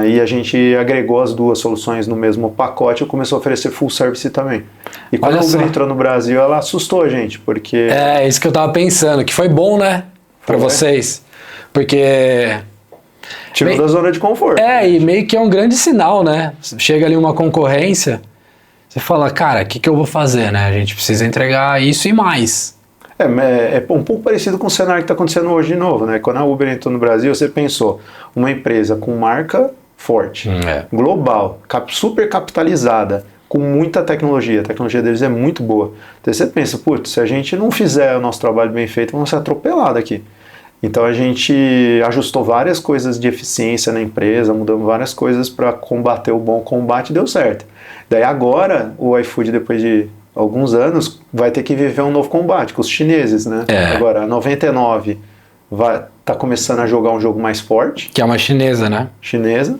e a gente agregou as duas soluções no mesmo pacote e começou a oferecer full service também. E quando a Uber entrou no Brasil, ela assustou a gente, porque... É, isso que eu tava pensando, que foi bom, né, para vocês, porque... Tirou da zona de conforto. E meio que é um grande sinal, né, chega ali uma concorrência... Você fala, cara, o que eu vou fazer, né? A gente precisa entregar isso e mais. É um pouco parecido com o cenário que está acontecendo hoje de novo, né? Quando a Uber entrou no Brasil, você pensou, uma empresa com marca forte, global, super capitalizada, com muita tecnologia. A tecnologia deles é muito boa. Então você pensa, putz, se a gente não fizer o nosso trabalho bem feito, vamos ser atropelados aqui. Então a gente ajustou várias coisas de eficiência na empresa, mudamos várias coisas para combater o bom combate e deu certo. Daí agora o iFood, depois de alguns anos, vai ter que viver um novo combate com os chineses, né? Agora a 99 tá começando a jogar um jogo mais forte. Que é uma chinesa, né? Chinesa.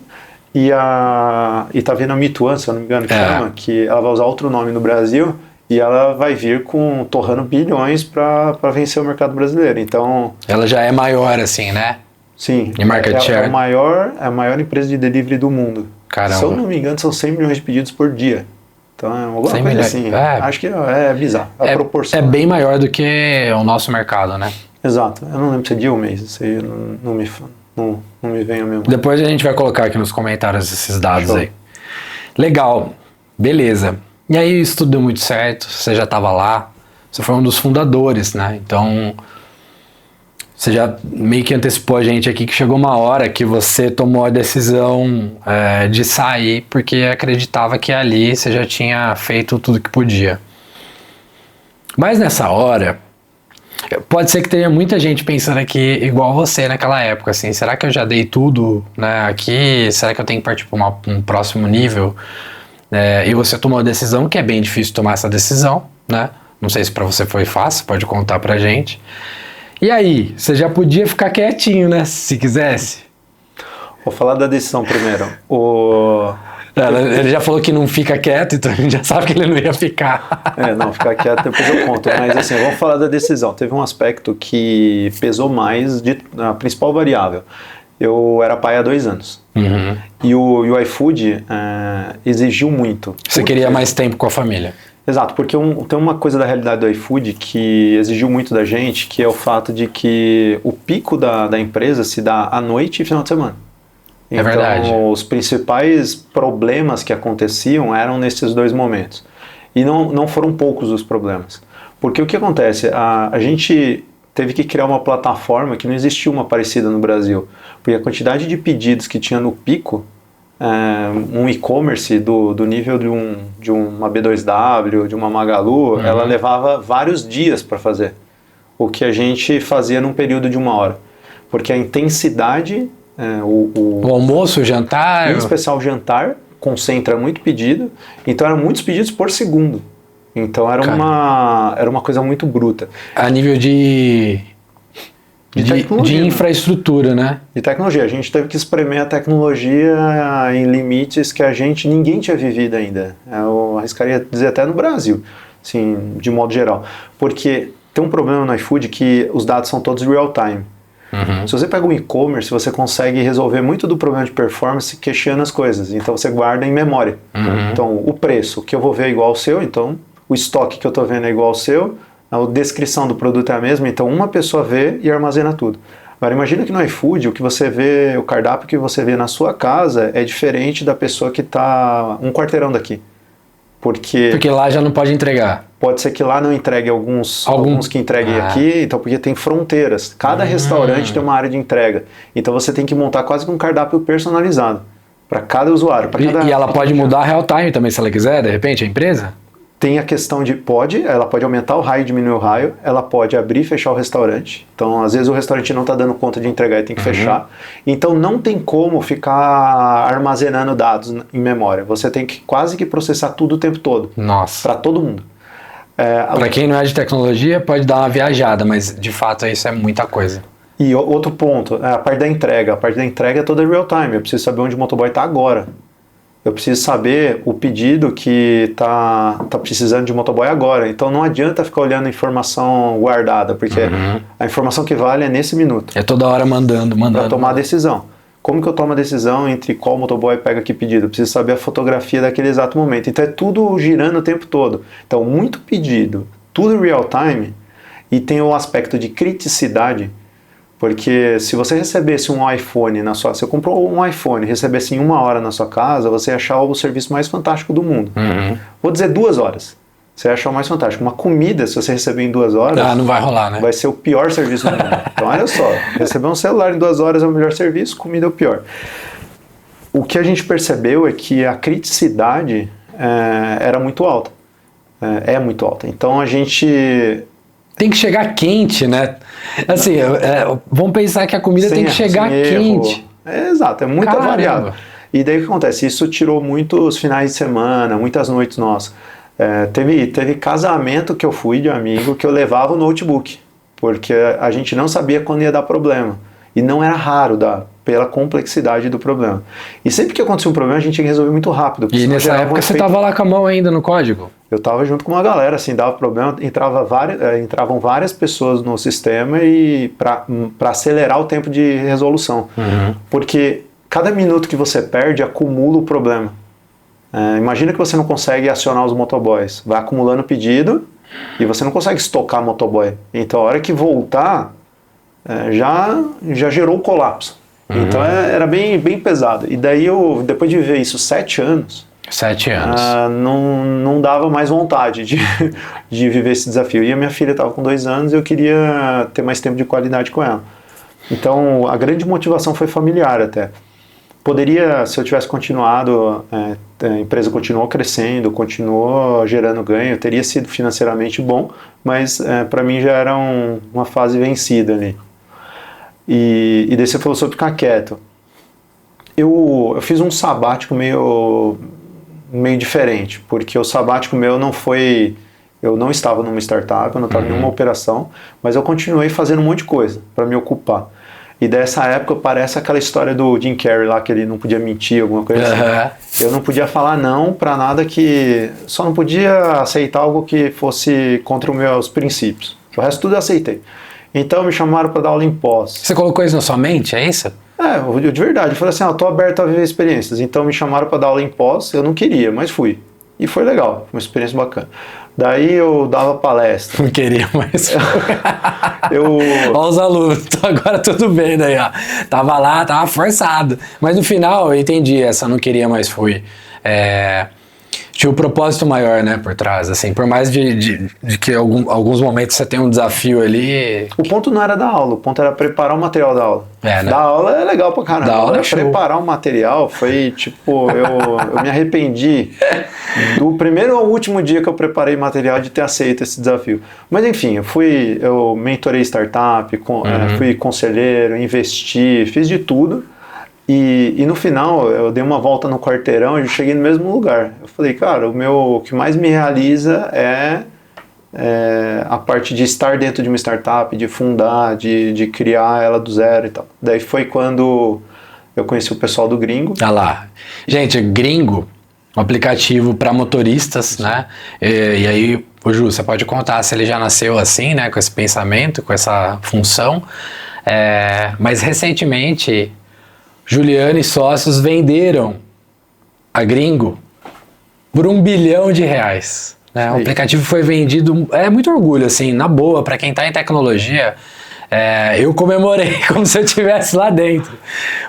E tá vindo a Meituan, se eu não me engano, que chama, que ela vai usar outro nome no Brasil e ela vai vir torrando bilhões para vencer o mercado brasileiro. Então... Ela já é maior assim, né? Sim. Em market share. É a maior empresa de delivery do mundo. Caramba. Se eu não me engano, são 100 milhões de pedidos por dia. Então é alguma coisa milhões. Assim. Acho que é bizarro. A proporção. É bem maior do que o nosso mercado, né? Exato. Eu não lembro se é dia ou mês. Isso aí não me vem a memória. Depois a gente vai colocar aqui nos comentários esses dados aí. Legal. Beleza. E aí isso tudo deu muito certo. Você já estava lá. Você foi um dos fundadores, né? Então... Você já meio que antecipou a gente aqui que chegou uma hora que você tomou a decisão de sair porque acreditava que ali você já tinha feito tudo que podia. Mas nessa hora, pode ser que tenha muita gente pensando aqui igual você naquela época, assim, será que eu já dei tudo, né, aqui? Será que eu tenho que partir para um próximo nível? E você tomou a decisão, que é bem difícil tomar essa decisão, né? Não sei se para você foi fácil, pode contar pra gente. E aí, você já podia ficar quietinho, né, se quisesse? Vou falar da decisão primeiro. Ele já falou que não fica quieto, então a gente já sabe que ele não ia ficar. Não, ficar quieto depois eu conto. Mas assim, vamos falar da decisão. Teve um aspecto que pesou mais, a principal variável. Eu era pai há 2 anos. E o iFood exigiu muito. Você queria mais tempo com a família. Exato, porque tem uma coisa da realidade do iFood que exigiu muito da gente, que é o fato de que o pico da empresa se dá à noite e final de semana. É verdade. Então, os principais problemas que aconteciam eram nesses 2 momentos. E não foram poucos os problemas. Porque o que acontece? A gente teve que criar uma plataforma que não existia uma parecida no Brasil. Porque a quantidade de pedidos que tinha no pico, um e-commerce do nível de uma B2W, de uma Magalu, ela levava vários dias para fazer. O que a gente fazia num período de 1 hora. Porque a intensidade... o almoço, o jantar... Em especial o jantar, concentra muito pedido. Então eram muitos pedidos por segundo. Então era uma coisa muito bruta. A nível de infraestrutura, né? De tecnologia. A gente teve que espremer a tecnologia em limites que ninguém tinha vivido ainda. Eu arriscaria dizer até no Brasil, assim, de modo geral. Porque tem um problema no iFood que os dados são todos real time. Se você pega um e-commerce, você consegue resolver muito do problema de performance cacheando as coisas. Então você guarda em memória. Então o preço que eu vou ver é igual ao seu, então o estoque que eu estou vendo é igual ao seu, a descrição do produto é a mesma, então uma pessoa vê e armazena tudo. Agora imagina que no iFood o que você vê, o cardápio que você vê na sua casa é diferente da pessoa que está 1 quarteirão daqui. Porque lá já não pode entregar. Pode ser que lá não entregue alguns que entreguem aqui, então porque tem fronteiras. Cada restaurante tem uma área de entrega. Então você tem que montar quase que um cardápio personalizado para cada usuário. E ela pode mudar real time também, se ela quiser, de repente, a empresa? Tem a questão ela pode aumentar o raio, diminuir o raio, ela pode abrir e fechar o restaurante. Então, às vezes o restaurante não está dando conta de entregar e tem que fechar. Então, não tem como ficar armazenando dados em memória. Você tem que quase que processar tudo o tempo todo. Nossa. Para todo mundo. Para quem não é de tecnologia, pode dar uma viajada, mas de fato isso é muita coisa. E outro ponto, a parte da entrega. A parte da entrega é toda real time. Eu preciso saber onde o motoboy está agora. Eu preciso saber o pedido que tá precisando de motoboy agora. Então não adianta ficar olhando a informação guardada, porque a informação que vale é nesse minuto. É toda hora mandando. Para tomar a decisão. Como que eu tomo a decisão entre qual motoboy pega que pedido? Eu preciso saber a fotografia daquele exato momento. Então é tudo girando o tempo todo. Então muito pedido, tudo real time, e tem o aspecto de criticidade. Porque se você recebesse um iPhone você comprou um iPhone e recebesse em 1 hora na sua casa, você ia achar o serviço mais fantástico do mundo. Vou dizer 2 horas. Você ia achar o mais fantástico. Uma comida, se você receber em 2 horas... não vai rolar, né? Vai ser o pior serviço do mundo. Então olha só, receber um celular em 2 horas é o melhor serviço, comida é o pior. O que a gente percebeu é que a criticidade era muito alta. É muito alta. Então a gente... Tem que chegar quente, né? Assim, vamos pensar que a comida tem que chegar quente. Exato, é muita variável. E daí o que acontece? Isso tirou muitos finais de semana, muitas noites nossas. Teve casamento que eu fui de amigo que eu levava o notebook, porque a gente não sabia quando ia dar problema. E não era raro dar, pela complexidade do problema. E sempre que acontecia um problema, a gente tinha que resolver muito rápido. E nessa época você estava lá com a mão ainda no código? Eu estava junto com uma galera, assim, dava problema, entravam várias pessoas no sistema e para acelerar o tempo de resolução. Porque cada minuto que você perde acumula o problema. Imagina que você não consegue acionar os motoboys. Vai acumulando pedido e você não consegue estocar motoboy. Então a hora que voltar, já gerou o colapso. Então era bem pesado. E daí depois de viver isso 7 anos... 7 anos. Não dava mais vontade de viver esse desafio. E a minha filha estava com 2 anos e eu queria ter mais tempo de qualidade com ela. Então a grande motivação foi familiar até. Poderia, se eu tivesse continuado, a empresa continuou crescendo, continuou gerando ganho, teria sido financeiramente bom, mas para mim já era uma fase vencida ali. E daí você falou sobre ficar quieto. Eu fiz um sabático meio diferente, porque o sabático meu não foi... Eu não estava numa startup, eu não estava em nenhuma operação, mas eu continuei fazendo um monte de coisa para me ocupar. E dessa época parece aquela história do Jim Carrey lá, que ele não podia mentir, alguma coisa assim. Eu não podia falar não pra nada que... Só não podia aceitar algo que fosse contra os meus princípios. O resto tudo eu aceitei. Então me chamaram para dar aula em pós. Você colocou isso na sua mente, é isso? Eu, de verdade, eu falei assim, eu tô aberto a viver experiências. Então me chamaram para dar aula em pós, eu não queria, mas fui. E foi legal, foi uma experiência bacana. Daí eu dava palestra. Não queria, mas... Olha os alunos, então agora tudo bem daí, ó. Tava lá, tava forçado. Mas no final eu entendi, essa não queria, mas fui. Tinha um propósito maior, né, por trás, assim, por mais de que alguns momentos você tem um desafio ali... O ponto não era dar aula, o ponto era preparar o material da aula. Né? Dar aula é legal pra caramba. Dar aula é show. Preparar o material foi, tipo, eu me arrependi do primeiro ao último dia que eu preparei material de ter aceito esse desafio. Mas enfim, eu mentorei startup, fui conselheiro, investi, fiz de tudo. E no final, eu dei uma volta no quarteirão e eu cheguei no mesmo lugar. Eu falei, cara, o que mais me realiza é a parte de estar dentro de uma startup, de fundar, de criar ela do zero e tal. Daí foi quando eu conheci o pessoal do Gringo. Ah lá. Gente, Gringo, um aplicativo para motoristas, né? E aí, o Ju, você pode contar se ele já nasceu assim, né? Com esse pensamento, com essa função. Mas recentemente... Juliano e sócios venderam a Gringo por R$1 bilhão. Né? O aplicativo foi vendido, muito orgulho, assim, na boa, para quem está em tecnologia. Eu comemorei como se eu estivesse lá dentro.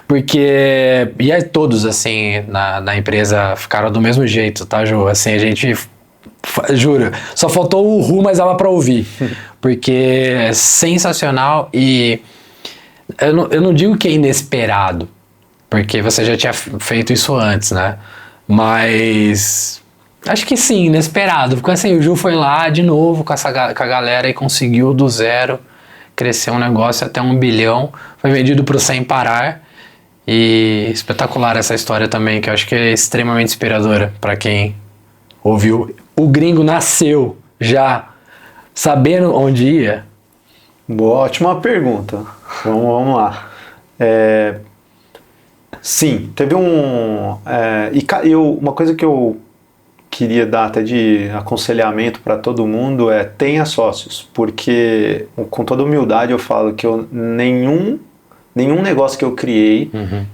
Porque, e aí todos, assim, na empresa ficaram do mesmo jeito, tá, Ju? Assim, a gente, juro, só faltou o Ru, mas dava para ouvir. Porque é sensacional e eu não digo que é inesperado, porque você já tinha feito isso antes, né? Mas acho que sim, inesperado. Porque assim, o Ju foi lá de novo com a galera e conseguiu do zero crescer um negócio até R$1 bilhão. Foi vendido para o Sem Parar. E espetacular essa história também, que eu acho que é extremamente inspiradora para quem ouviu. O Gringo nasceu já sabendo onde ia. Boa, ótima pergunta. Vamos lá. Sim, teve uma coisa que eu queria dar até de aconselhamento para todo mundo tenha sócios, porque com toda humildade eu falo que nenhum negócio que eu criei,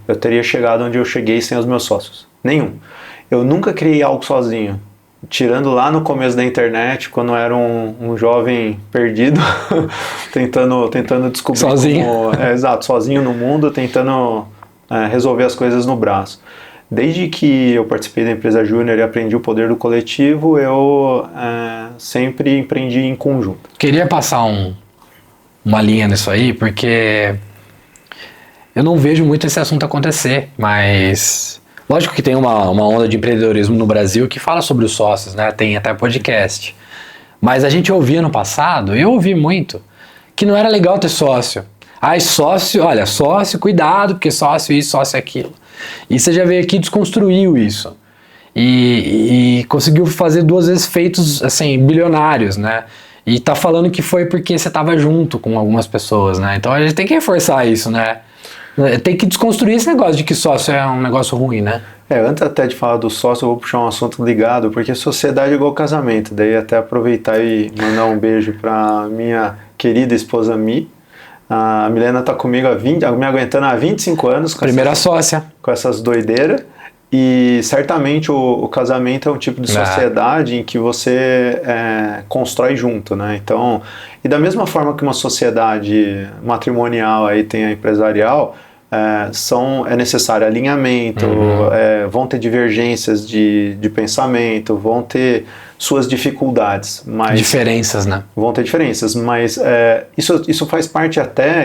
eu teria chegado onde eu cheguei sem os meus sócios. Nenhum. Eu nunca criei algo sozinho. Tirando lá no começo da internet, quando eu era um jovem perdido, tentando descobrir sozinho. Exato, sozinho no mundo, tentando resolver as coisas no braço. Desde que eu participei da empresa Júnior e aprendi o poder do coletivo, eu sempre empreendi em conjunto. Queria passar uma linha nisso aí, porque eu não vejo muito esse assunto acontecer, mas lógico que tem uma onda de empreendedorismo no Brasil que fala sobre os sócios, né? Tem até podcast. Mas a gente ouvia no passado, eu ouvi muito, que não era legal ter sócio. Sócio, cuidado, porque sócio isso, sócio aquilo. E você já veio aqui e desconstruiu isso. E conseguiu fazer 2 vezes feitos, assim, bilionários, né? E tá falando que foi porque você tava junto com algumas pessoas, né? Então a gente tem que reforçar isso, né? Tem que desconstruir esse negócio de que sócio é um negócio ruim, né? Antes até de falar do sócio, eu vou puxar um assunto ligado, porque sociedade é igual casamento. Daí até aproveitar e mandar um beijo pra minha querida esposa Mi. A Milena tá comigo me aguentando há 25 anos. Primeira sócia. Com essas doideiras. E certamente o casamento é um tipo de sociedade em que você constrói junto, né? Então, e da mesma forma que uma sociedade matrimonial aí tem a empresarial, é necessário alinhamento, vão ter divergências de pensamento, vão ter suas dificuldades. Mas diferenças, né? Vão ter diferenças, mas isso faz parte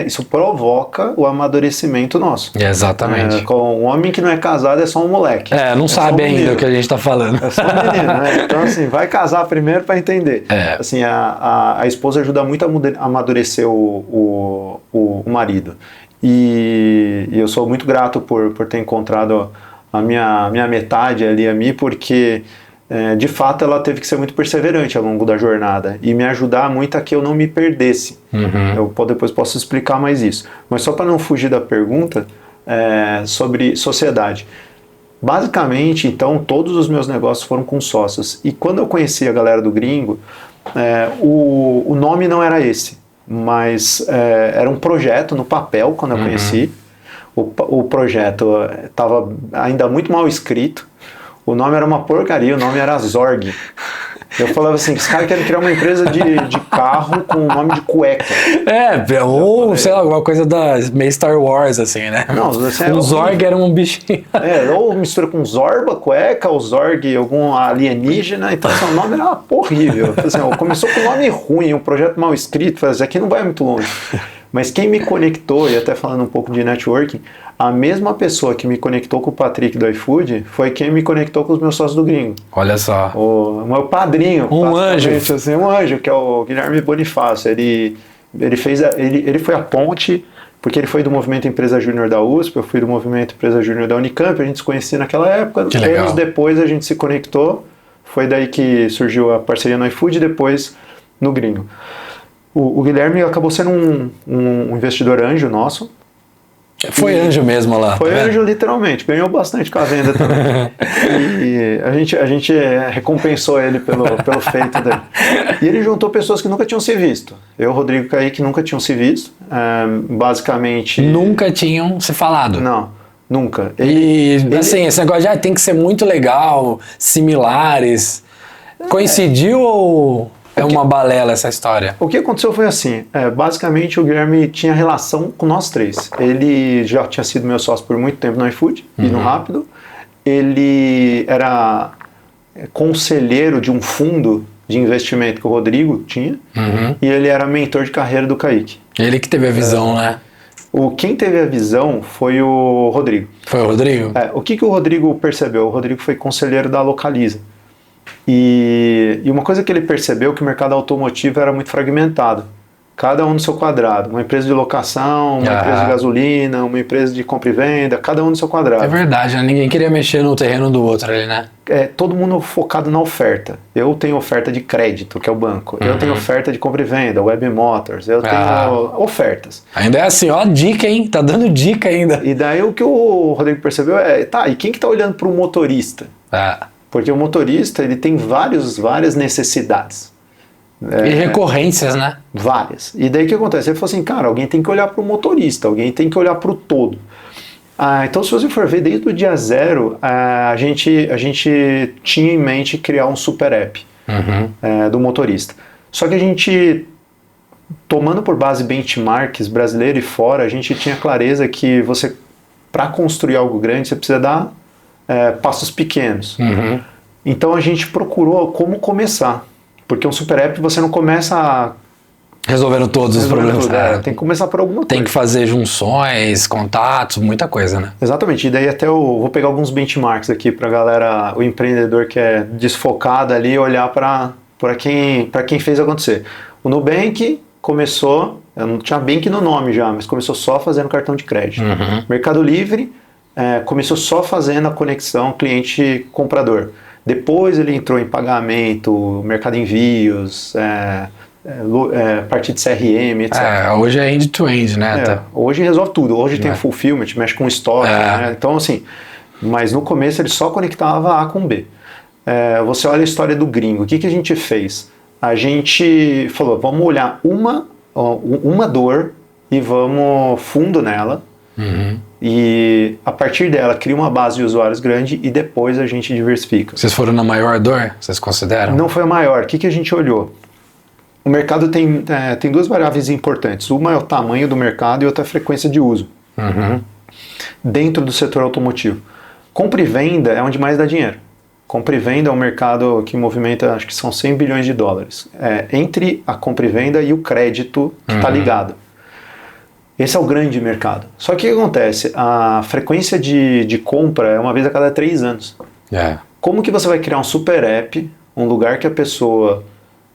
isso provoca o amadurecimento nosso. Exatamente. Com um homem que não é casado é só um moleque. Não sabe ainda o que a gente está falando. É só um menino, né? Então, assim, vai casar primeiro para entender. Assim, a esposa ajuda muito a amadurecer o marido. E eu sou muito grato por ter encontrado a minha metade ali, a Mi, porque de fato ela teve que ser muito perseverante ao longo da jornada e me ajudar muito a que eu não me perdesse. Eu depois posso explicar mais isso. Mas só para não fugir da pergunta sobre sociedade. Basicamente, então, todos os meus negócios foram com sócios. E quando eu conheci a galera do Gringo, o nome não era esse, mas era um projeto no papel quando eu conheci. O projeto estava ainda muito mal escrito, o nome era uma porcaria, o nome era Zorg. Eu falava assim, os caras querem criar uma empresa de carro com o nome de cueca. Ou, sei lá, alguma coisa meio Star Wars, assim, né? Não, assim, o Zorg era um bichinho. Ou mistura com Zorba, cueca, ou Zorg, algum alienígena, então assim, o nome era horrível. Assim, começou com um nome ruim, um projeto mal escrito, falei, isso aqui não vai muito longe. Mas quem me conectou, e até falando um pouco de networking, a mesma pessoa que me conectou com o Patrick do iFood foi quem me conectou com os meus sócios do Gringo. Olha só. O meu padrinho. Um anjo. Assim, um anjo, que é o Guilherme Bonifácio. Ele foi a ponte, porque ele foi do movimento Empresa Júnior da USP, eu fui do movimento Empresa Júnior da Unicamp, a gente se conhecia naquela época. Que legal. Anos depois a gente se conectou, foi daí que surgiu a parceria no iFood e depois no Gringo. O Guilherme acabou sendo um investidor anjo nosso. Foi anjo mesmo lá. Foi anjo literalmente, ganhou bastante com a venda também. E a gente recompensou ele pelo feito dele. E ele juntou pessoas que nunca tinham se visto. Eu, Rodrigo e Kaique nunca tinham se visto. Basicamente... Nunca tinham se falado. Não, nunca. Assim, esse negócio de tem que ser muito legal, similares. Coincidiu ou... É uma balela essa história. O que aconteceu foi assim, basicamente o Guilherme tinha relação com nós três. Ele já tinha sido meu sócio por muito tempo no iFood e no Rápido. Ele era conselheiro de um fundo de investimento que o Rodrigo tinha e ele era mentor de carreira do Kaique. Ele que teve a visão, né? Quem teve a visão foi o Rodrigo. Foi o Rodrigo? O que o Rodrigo percebeu? O Rodrigo foi conselheiro da Localiza. E uma coisa que ele percebeu que o mercado automotivo era muito fragmentado. Cada um no seu quadrado. Uma empresa de locação, uma empresa de gasolina, uma empresa de compra e venda, cada um no seu quadrado. É verdade, né? Ninguém queria mexer no terreno do outro ali, né? Todo mundo focado na oferta. Eu tenho oferta de crédito, que é o banco. Eu tenho oferta de compra e venda, Web Motors. Eu tenho ofertas. Ainda é assim, ó, dica, hein? Tá dando dica ainda. E daí o que o Rodrigo percebeu e quem que tá olhando para o motorista? Porque o motorista, ele tem várias necessidades. E recorrências, né? Várias. E daí o que acontece? Ele falou assim, cara, alguém tem que olhar para o motorista, alguém tem que olhar para o todo. Então, se você for ver, desde o dia zero, a gente tinha em mente criar um super app do motorista. Só que a gente, tomando por base benchmarks brasileiro e fora, a gente tinha clareza que você, para construir algo grande, você precisa dar passos pequenos. Então a gente procurou como começar, porque um super app você não começa resolvendo todos os problemas. Tem que começar por alguma coisa. Tem que fazer junções, contatos, muita coisa, né? Exatamente, e daí até eu vou pegar alguns benchmarks aqui pra galera, o empreendedor que é desfocado ali, olhar para quem fez acontecer. O Nubank começou, eu não tinha Bank no nome já, mas começou só fazendo cartão de crédito. Mercado Livre começou só fazendo a conexão cliente-comprador. Depois ele entrou em pagamento, mercado envios, parte de CRM, etc. Hoje é end-to-end, né? Hoje resolve tudo. Hoje tem fulfillment, mexe com estoque. Né? Então, assim, mas no começo ele só conectava A com B. Você olha a história do Gringo. O que a gente fez? A gente falou, vamos olhar uma dor e vamos fundo nela. E a partir dela cria uma base de usuários grande e depois a gente diversifica. Vocês foram na maior dor? Vocês consideram? Não foi a maior. O que a gente olhou? O mercado tem duas variáveis importantes. Uma é o tamanho do mercado e outra é a frequência de uso. Dentro do setor automotivo. Compra e venda é onde mais dá dinheiro. Compra e venda é um mercado que movimenta, acho que são 100 bilhões de dólares. Entre a compra e venda e o crédito que está ligado. Esse é o grande mercado. Só que o que acontece? A frequência de compra é uma vez a cada 3 anos. Como que você vai criar um super app, um lugar que a pessoa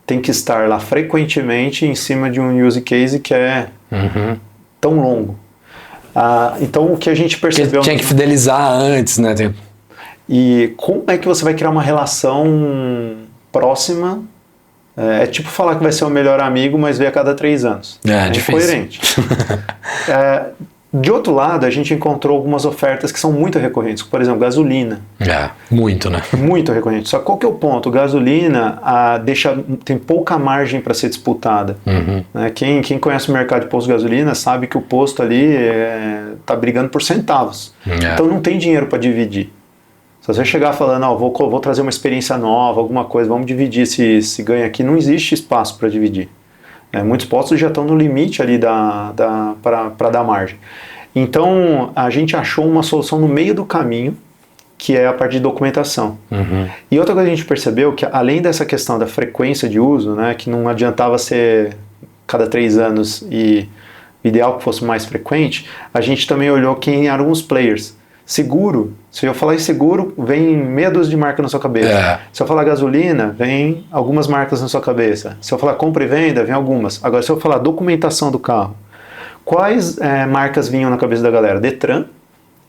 tem que estar lá frequentemente em cima de um use case que é tão longo? Então o que a gente percebeu... Tinha que fidelizar antes, né? E como é que você vai criar uma relação próxima? É tipo falar que vai ser o melhor amigo, mas vê a cada 3 anos. É difícil. Incoerente. De outro lado, a gente encontrou algumas ofertas que são muito recorrentes. Por exemplo, gasolina. Muito, né? Muito recorrente. Só que qual que é o ponto? Gasolina tem pouca margem para ser disputada. Né? Quem conhece o mercado de posto de gasolina sabe que o posto ali está brigando por centavos. Então não tem dinheiro para dividir. Se você chegar falando, vou trazer uma experiência nova, alguma coisa, vamos dividir esse ganho aqui, não existe espaço para dividir. Muitos postos já estão no limite ali para dar margem. Então, a gente achou uma solução no meio do caminho, que é a parte de documentação. E outra coisa que a gente percebeu, que além dessa questão da frequência de uso, né, que não adiantava ser cada 3 anos e o ideal que fosse mais frequente, a gente também olhou quem eram os players. Seguro, se eu falar em seguro, vem meia dúzia de marcas na sua cabeça. Se eu falar gasolina, vem algumas marcas na sua cabeça. Se eu falar compra e venda, vem algumas. Agora, se eu falar documentação do carro, quais marcas vinham na cabeça da galera? Detran,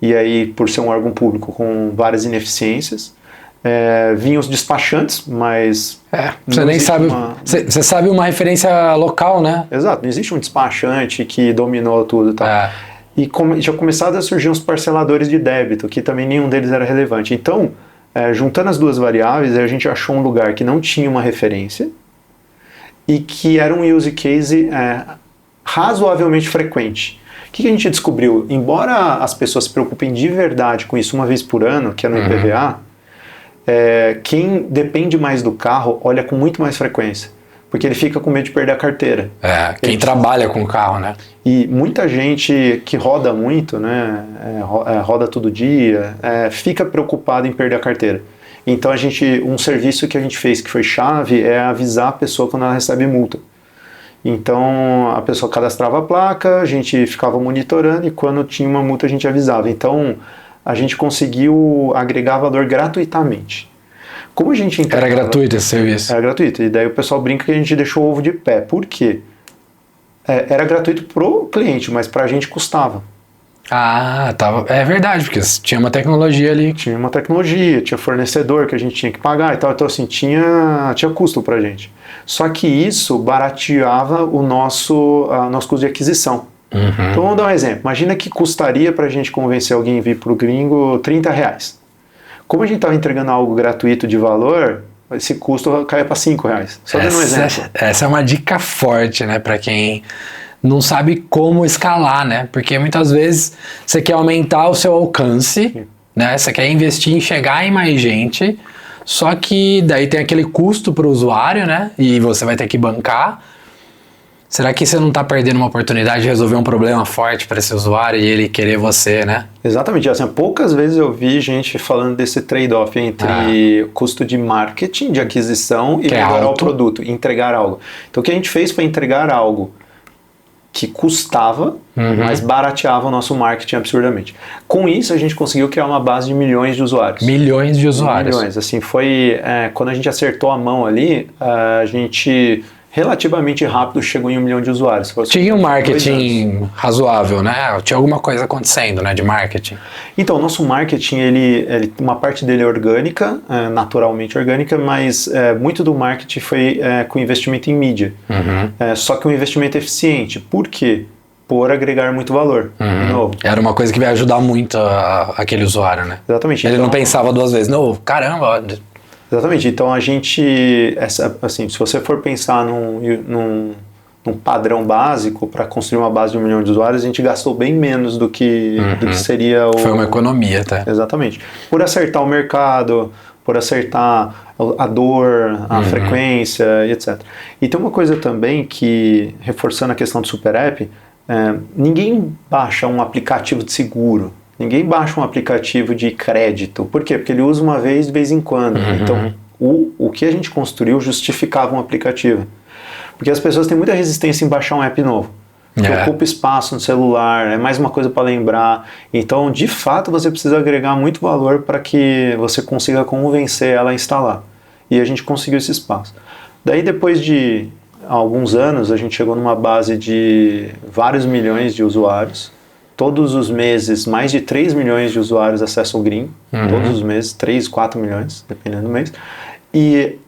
e aí por ser um órgão público com várias ineficiências, vinham os despachantes, mas... Você nem sabe, você sabe uma referência local, né? Exato, não existe um despachante que dominou tudo e tal. E já começaram a surgir uns parceladores de débito, que também nenhum deles era relevante. Então, juntando as duas variáveis, a gente achou um lugar que não tinha uma referência e que era um use case razoavelmente frequente. O que a gente descobriu? Embora as pessoas se preocupem de verdade com isso uma vez por ano, que é no IPVA, quem depende mais do carro olha com muito mais frequência. Porque ele fica com medo de perder a carteira. Quem trabalha com o carro, né? E muita gente que roda muito, né, roda todo dia, fica preocupado em perder a carteira. Então um serviço que a gente fez que foi chave é avisar a pessoa quando ela recebe multa. Então a pessoa cadastrava a placa, a gente ficava monitorando e quando tinha uma multa a gente avisava. Então a gente conseguiu agregar valor gratuitamente. Como a gente Era gratuito esse serviço? Era gratuito. E daí o pessoal brinca que a gente deixou o ovo de pé. Por quê? Era gratuito pro cliente, mas pra gente custava. É verdade, porque tinha uma tecnologia ali. Tinha uma tecnologia, tinha fornecedor que a gente tinha que pagar e tal. Então, assim, tinha custo pra gente. Só que isso barateava o nosso custo de aquisição. Então, vamos dar um exemplo. Imagina que custaria pra gente convencer alguém a vir pro gringo R$30. Como a gente estava entregando algo gratuito de valor, esse custo caia para R$5. Só dando um exemplo. Essa é uma dica forte, né, para quem não sabe como escalar, né? Porque muitas vezes você quer aumentar o seu alcance, né? Você quer investir em chegar em mais gente, só que daí tem aquele custo para o usuário, né? E você vai ter que bancar. Será que você não está perdendo uma oportunidade de resolver um problema forte para esse usuário e ele querer você, né? Exatamente. Assim, poucas vezes eu vi gente falando desse trade-off entre custo de marketing, de aquisição e melhorar o produto, entregar algo. Então o que a gente fez foi entregar algo que custava, mas barateava o nosso marketing absurdamente. Com isso, a gente conseguiu criar uma base de milhões de usuários. Milhões de usuários. Milhões. Assim, quando a gente acertou a mão ali, a gente... relativamente rápido chegou em 1 milhão de usuários. Tinha um marketing razoável, né? Tinha alguma coisa acontecendo, né, de marketing. Então, o nosso marketing, uma parte dele é orgânica, naturalmente orgânica, mas muito do marketing foi com investimento em mídia. Só que um investimento eficiente. Por quê? Por agregar muito valor. De novo. Era uma coisa que vai ajudar muito aquele usuário, né? Exatamente. Ele não pensava 2 vezes. Não, caramba... Exatamente, então a gente, assim, se você for pensar num padrão básico para construir uma base de 1 milhão de usuários, a gente gastou bem menos do que seria Foi uma economia, tá? Exatamente. Por acertar o mercado, por acertar a dor, a frequência e etc. E tem uma coisa também que, reforçando a questão do Super App, ninguém baixa um aplicativo de seguro. Ninguém baixa um aplicativo de crédito. Por quê? Porque ele usa uma vez de vez em quando. Então, o que a gente construiu justificava um aplicativo. Porque as pessoas têm muita resistência em baixar um app novo. Porque ocupa espaço no celular, é mais uma coisa para lembrar. Então, de fato, você precisa agregar muito valor para que você consiga convencer ela a instalar. E a gente conseguiu esse espaço. Daí, depois de alguns anos, a gente chegou numa base de vários milhões de usuários. todos os meses, mais de 3 milhões de usuários acessam o Gringo, todos os meses, 3, 4 milhões, dependendo do mês. E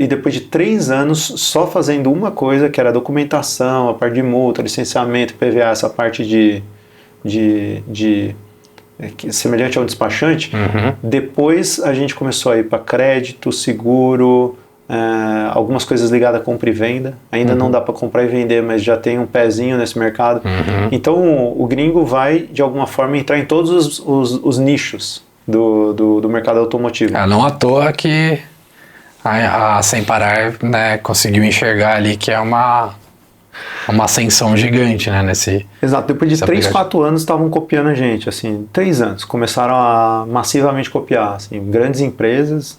depois de 3 anos só fazendo uma coisa, que era a documentação, a parte de multa, licenciamento, PVA, essa parte semelhante ao despachante, depois a gente começou a ir para crédito, seguro, algumas coisas ligadas a compra e venda. Ainda não dá para comprar e vender, mas já tem um pezinho nesse mercado. Então o Gringo vai, de alguma forma, entrar em todos os nichos do mercado automotivo. Não à toa que a Sem Parar, né, conseguiu enxergar ali que é uma ascensão gigante, né, Exato, depois de 3, 4 anos estavam copiando a gente, assim, 3 anos, começaram a massivamente copiar, assim, grandes empresas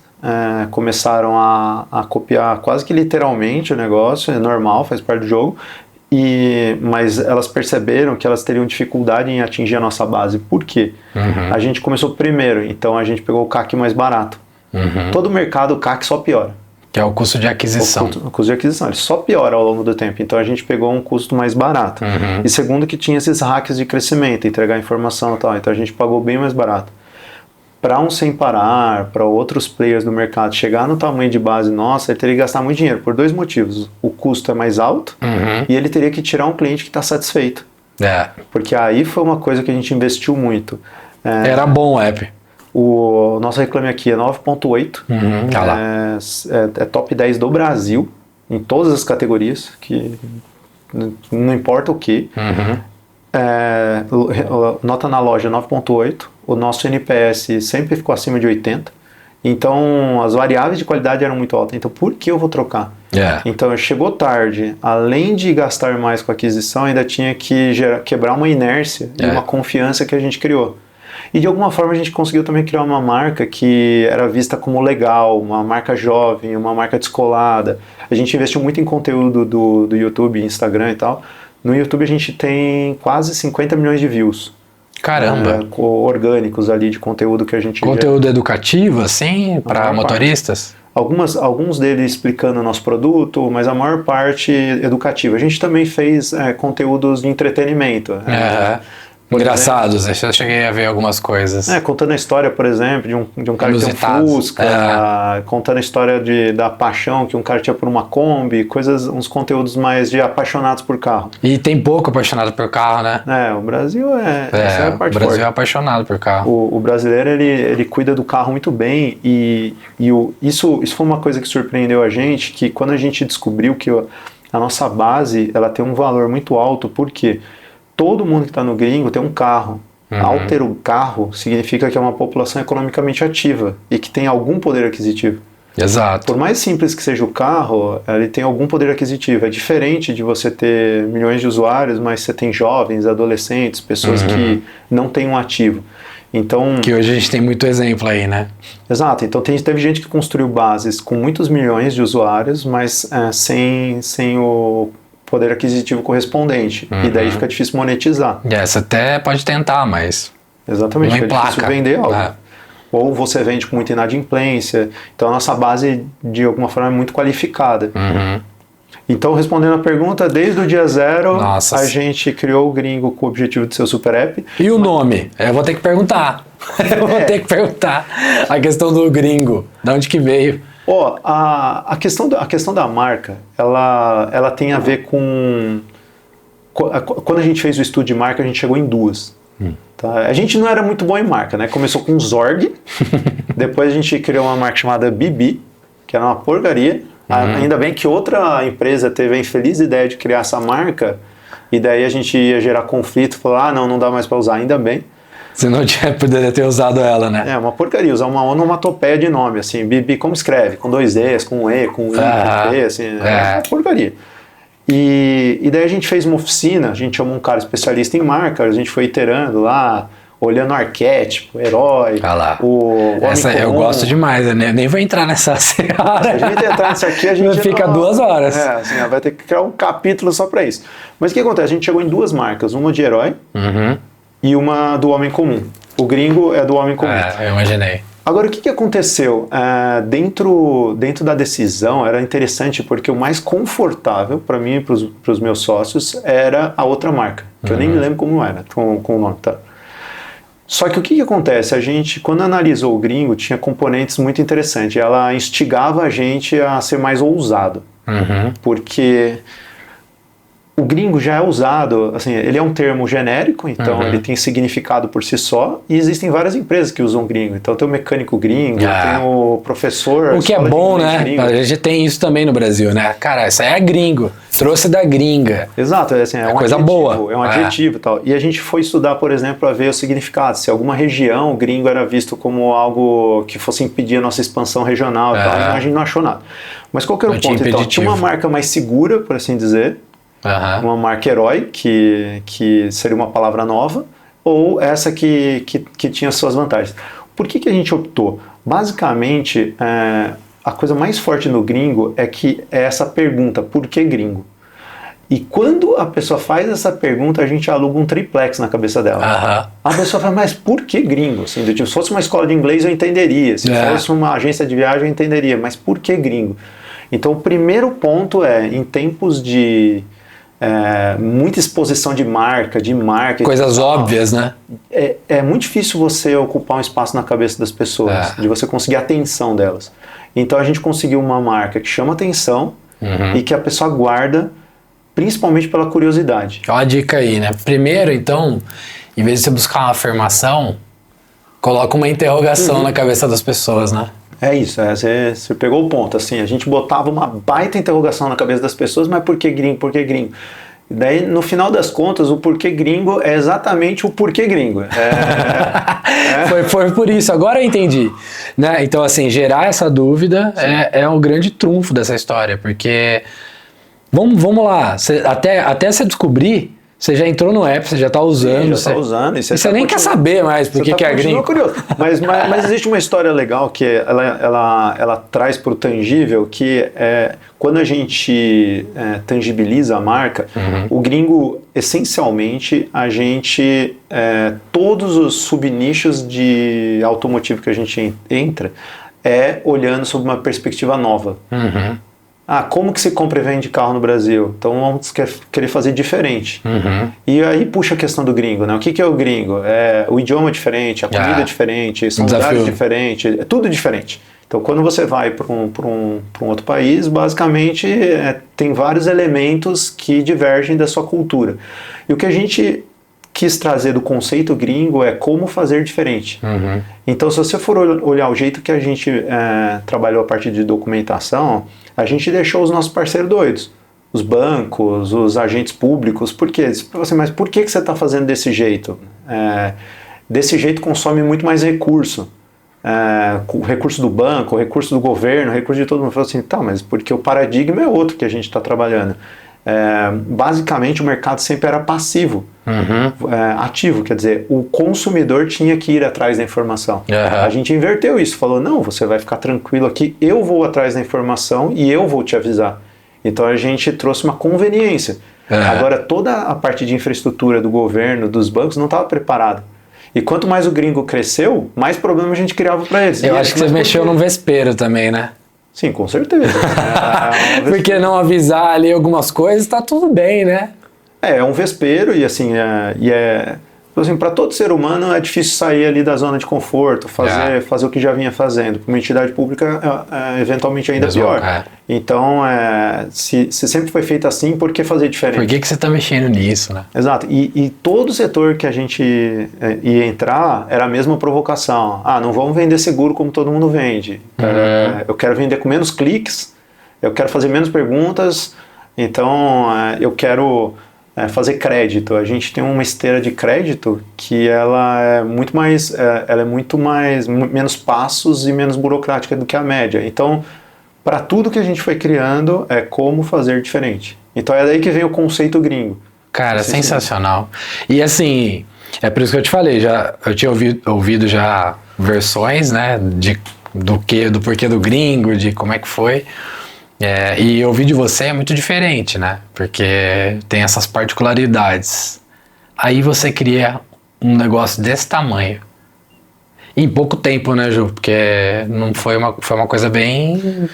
começaram a copiar quase que literalmente o negócio, é normal, faz parte do jogo, mas elas perceberam que elas teriam dificuldade em atingir a nossa base. Por quê? A gente começou primeiro, então a gente pegou o CAC mais barato. Todo mercado, o CAC só piora. Que é o custo de aquisição. O custo de aquisição, ele só piora ao longo do tempo. Então a gente pegou um custo mais barato. E segundo, que tinha esses hacks de crescimento, entregar informação e tal. Então a gente pagou bem mais barato. Para um Sem Parar, para outros players do mercado chegar no tamanho de base nossa, ele teria que gastar muito dinheiro por 2 motivos. O custo é mais alto e ele teria que tirar um cliente que está satisfeito. Porque aí foi uma coisa que a gente investiu muito. Era bom o app. O nosso Reclame Aqui é 9.8, é top 10 do Brasil, em todas as categorias, que não importa o que. Nota na loja 9.8, o nosso NPS sempre ficou acima de 80, então as variáveis de qualidade eram muito altas, então por que eu vou trocar? Então chegou tarde, além de gastar mais com a aquisição, ainda tinha que quebrar uma inércia e uma confiança que a gente criou. E de alguma forma a gente conseguiu também criar uma marca que era vista como legal, uma marca jovem, uma marca descolada. A gente investiu muito em conteúdo do YouTube, Instagram e tal. No YouTube a gente tem quase 50 milhões de views. Caramba! Orgânicos ali de conteúdo que a gente... Conteúdo educativo, assim, para motoristas? Alguns deles explicando o nosso produto, mas a maior parte educativa. A gente também fez conteúdos de entretenimento. Engraçados, eu cheguei a ver algumas coisas. Contando a história, por exemplo, de um cara que tem um Fusca, contando a história da paixão que um cara tinha por uma Kombi, uns conteúdos mais de apaixonados por carro. E tem pouco apaixonado por carro, né? O Brasil essa é a parte o Brasil forte. É apaixonado por carro. O brasileiro, ele cuida do carro muito bem isso foi uma coisa que surpreendeu a gente, que quando a gente descobriu que a nossa base, ela tem um valor muito alto, por quê? Todo mundo que está no Gringo tem um carro. Ao ter um carro, significa que é uma população economicamente ativa e que tem algum poder aquisitivo. Exato. Por mais simples que seja o carro, ele tem algum poder aquisitivo. É diferente de você ter milhões de usuários, mas você tem jovens, adolescentes, pessoas que não têm um ativo. Então, que hoje a gente tem muito exemplo aí, né? Exato. Então teve gente que construiu bases com muitos milhões de usuários, mas sem o poder aquisitivo correspondente. E daí fica difícil monetizar. Você até pode tentar, mas exatamente, não é difícil vender algo. Ou você vende com muita inadimplência. Então a nossa base, de alguma forma, é muito qualificada. Então, respondendo a pergunta, desde o dia 0, a gente criou o Gringo com o objetivo de ser o super app. E o nome? Eu vou ter que perguntar. A questão do Gringo, de onde que veio? A questão da marca, ela tem a ver com... Quando a gente fez o estudo de marca, a gente chegou em 2. Tá? A gente não era muito bom em marca, né? Começou com Zorg, depois a gente criou uma marca chamada Bibi, que era uma porcaria. Ainda bem que outra empresa teve a infeliz ideia de criar essa marca, e daí a gente ia gerar conflito, falar, não dá mais para usar, ainda bem. Você não poderia ter usado ela, né? Uma porcaria, usar uma onomatopeia de nome, assim, Bibi, como escreve? Com 2 E's, com um E, com um I, com P, assim, é uma porcaria. E daí a gente fez uma oficina, a gente chamou um cara especialista em marca, a gente foi iterando lá, olhando arquétipo, herói, o essa eu gosto demais, eu nem vou entrar nessa seara. Se a gente entrar nisso aqui, a gente fica 2 horas. Vai ter que criar um capítulo só para isso. Mas o que acontece? A gente chegou em 2 marcas, uma de herói e uma do homem comum. O Gringo é do homem comum. Eu imaginei. Agora, o que aconteceu? Dentro da decisão, era interessante porque o mais confortável para mim e para os meus sócios era a outra marca. que eu nem me lembro como era, com o nome, tá? Só que o que acontece? A gente, quando analisou o gringo, tinha componentes muito interessantes. Ela instigava a gente a ser mais ousado. Porque o gringo já é usado, assim, ele é um termo genérico, então ele tem significado por si só, e existem várias empresas que usam gringo. Então tem o mecânico gringo, tem o professor... O que é bom, né? Gringo. A gente tem isso também no Brasil, né? Cara, isso aí é gringo, trouxe da gringa. Exato, assim, é um coisa adjetivo, boa. É um adjetivo e tal. E a gente foi estudar, por exemplo, para ver o significado. Se alguma região, o gringo era visto como algo que fosse impedir a nossa expansão regional e tal, a gente não achou nada. Mas qual que era o ponto, então? Tinha uma marca mais segura, por assim dizer, uma marca herói, que seria uma palavra nova, ou essa que tinha suas vantagens. Por que a gente optou? Basicamente, a coisa mais forte no gringo é essa pergunta, por que gringo? E quando a pessoa faz essa pergunta, a gente aluga um triplex na cabeça dela. A pessoa fala, mas por que gringo? Assim, tipo, se fosse uma escola de inglês eu entenderia, se fosse uma agência de viagem eu entenderia, mas por que gringo? Então o primeiro ponto em tempos de muita exposição de marca, de marketing. Coisas óbvias, né? É muito difícil você ocupar um espaço na cabeça das pessoas, de você conseguir a atenção delas. Então a gente conseguiu uma marca que chama atenção e que a pessoa guarda, principalmente pela curiosidade. Olha a dica aí, né? Primeiro, então, em vez de você buscar uma afirmação, coloca uma interrogação na cabeça das pessoas, né? É isso, você pegou o ponto, assim, a gente botava uma baita interrogação na cabeça das pessoas, mas por que gringo, por que gringo? E daí, no final das contas, o porquê gringo é exatamente o porquê gringo. Foi por isso, agora eu entendi. Né? Então, assim, gerar essa dúvida é um grande trunfo dessa história, porque, vamos lá, até você descobrir, você já entrou no app, você já está usando. Já está usando. E você nem quer saber mais por que é gringo. Curioso. Mas existe uma história legal que ela traz para o tangível, que quando a gente tangibiliza a marca, o gringo, essencialmente, todos os subnichos de automotivo que a gente entra olhando sob uma perspectiva nova. Como que se compra e vende carro no Brasil? Então vamos querer fazer diferente. E aí puxa a questão do gringo, né? O que é o gringo? O idioma é diferente, a comida é diferente, são lugares diferentes, é tudo diferente. Então quando você vai para um outro país, basicamente tem vários elementos que divergem da sua cultura. E o que a gente quis trazer do conceito gringo é como fazer diferente. Então se você for olhar o jeito que a gente trabalhou a partir de documentação, a gente deixou os nossos parceiros doidos, os bancos, os agentes públicos. Por quê? Mas por que você está fazendo desse jeito? Desse jeito consome muito mais recurso. O recurso do banco, o recurso do governo, o recurso de todo mundo. Falou assim, mas porque o paradigma é outro que a gente está trabalhando. Basicamente o mercado sempre era passivo, ativo, quer dizer, o consumidor tinha que ir atrás da informação. A gente inverteu isso, falou, não, você vai ficar tranquilo aqui, eu vou atrás da informação e eu vou te avisar. Então a gente trouxe uma conveniência. Agora toda a parte de infraestrutura do governo, dos bancos, não estava preparada. E quanto mais o gringo cresceu, mais problema a gente criava para eles. Eu acho que você mexeu no vespeiro também, né? Sim, com certeza. Porque não avisar ali algumas coisas, tá tudo bem, né? É um vespeiro e assim, para todo ser humano é difícil sair ali da zona de conforto, fazer o que já vinha fazendo. Para uma entidade pública, eventualmente ainda pior. Então, se sempre foi feito assim, por que fazer diferente? Por que você está mexendo nisso, né? Exato. E todo setor que a gente ia entrar era a mesma provocação. Não vamos vender seguro como todo mundo vende. Eu quero vender com menos cliques, eu quero fazer menos perguntas, então eu quero fazer crédito. A gente tem uma esteira de crédito que ela é muito menos passos e menos burocrática do que a média. Então, para tudo que a gente foi criando, é como fazer diferente. Então é daí que vem o conceito gringo. Cara, sensacional. E assim, é por isso que eu te falei, eu tinha ouvido já versões, né, do porquê do gringo, de como é que foi. E ouvir de você é muito diferente, né? Porque tem essas particularidades. Aí você cria um negócio desse tamanho. Em pouco tempo, né, Ju? Porque não foi uma coisa bem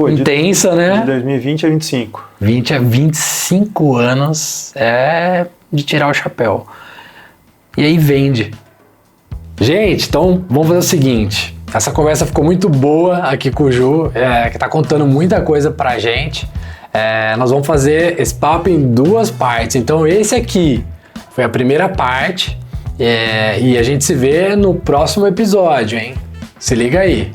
intensa, né? De 2020 a 25. 20 a 25 anos de tirar o chapéu. E aí vende. Gente, então vamos fazer o seguinte. Essa conversa ficou muito boa aqui com o Ju, que tá contando muita coisa pra gente. Nós vamos fazer esse papo em 2 partes. Então esse aqui foi a primeira parte e a gente se vê no próximo episódio, hein? Se liga aí.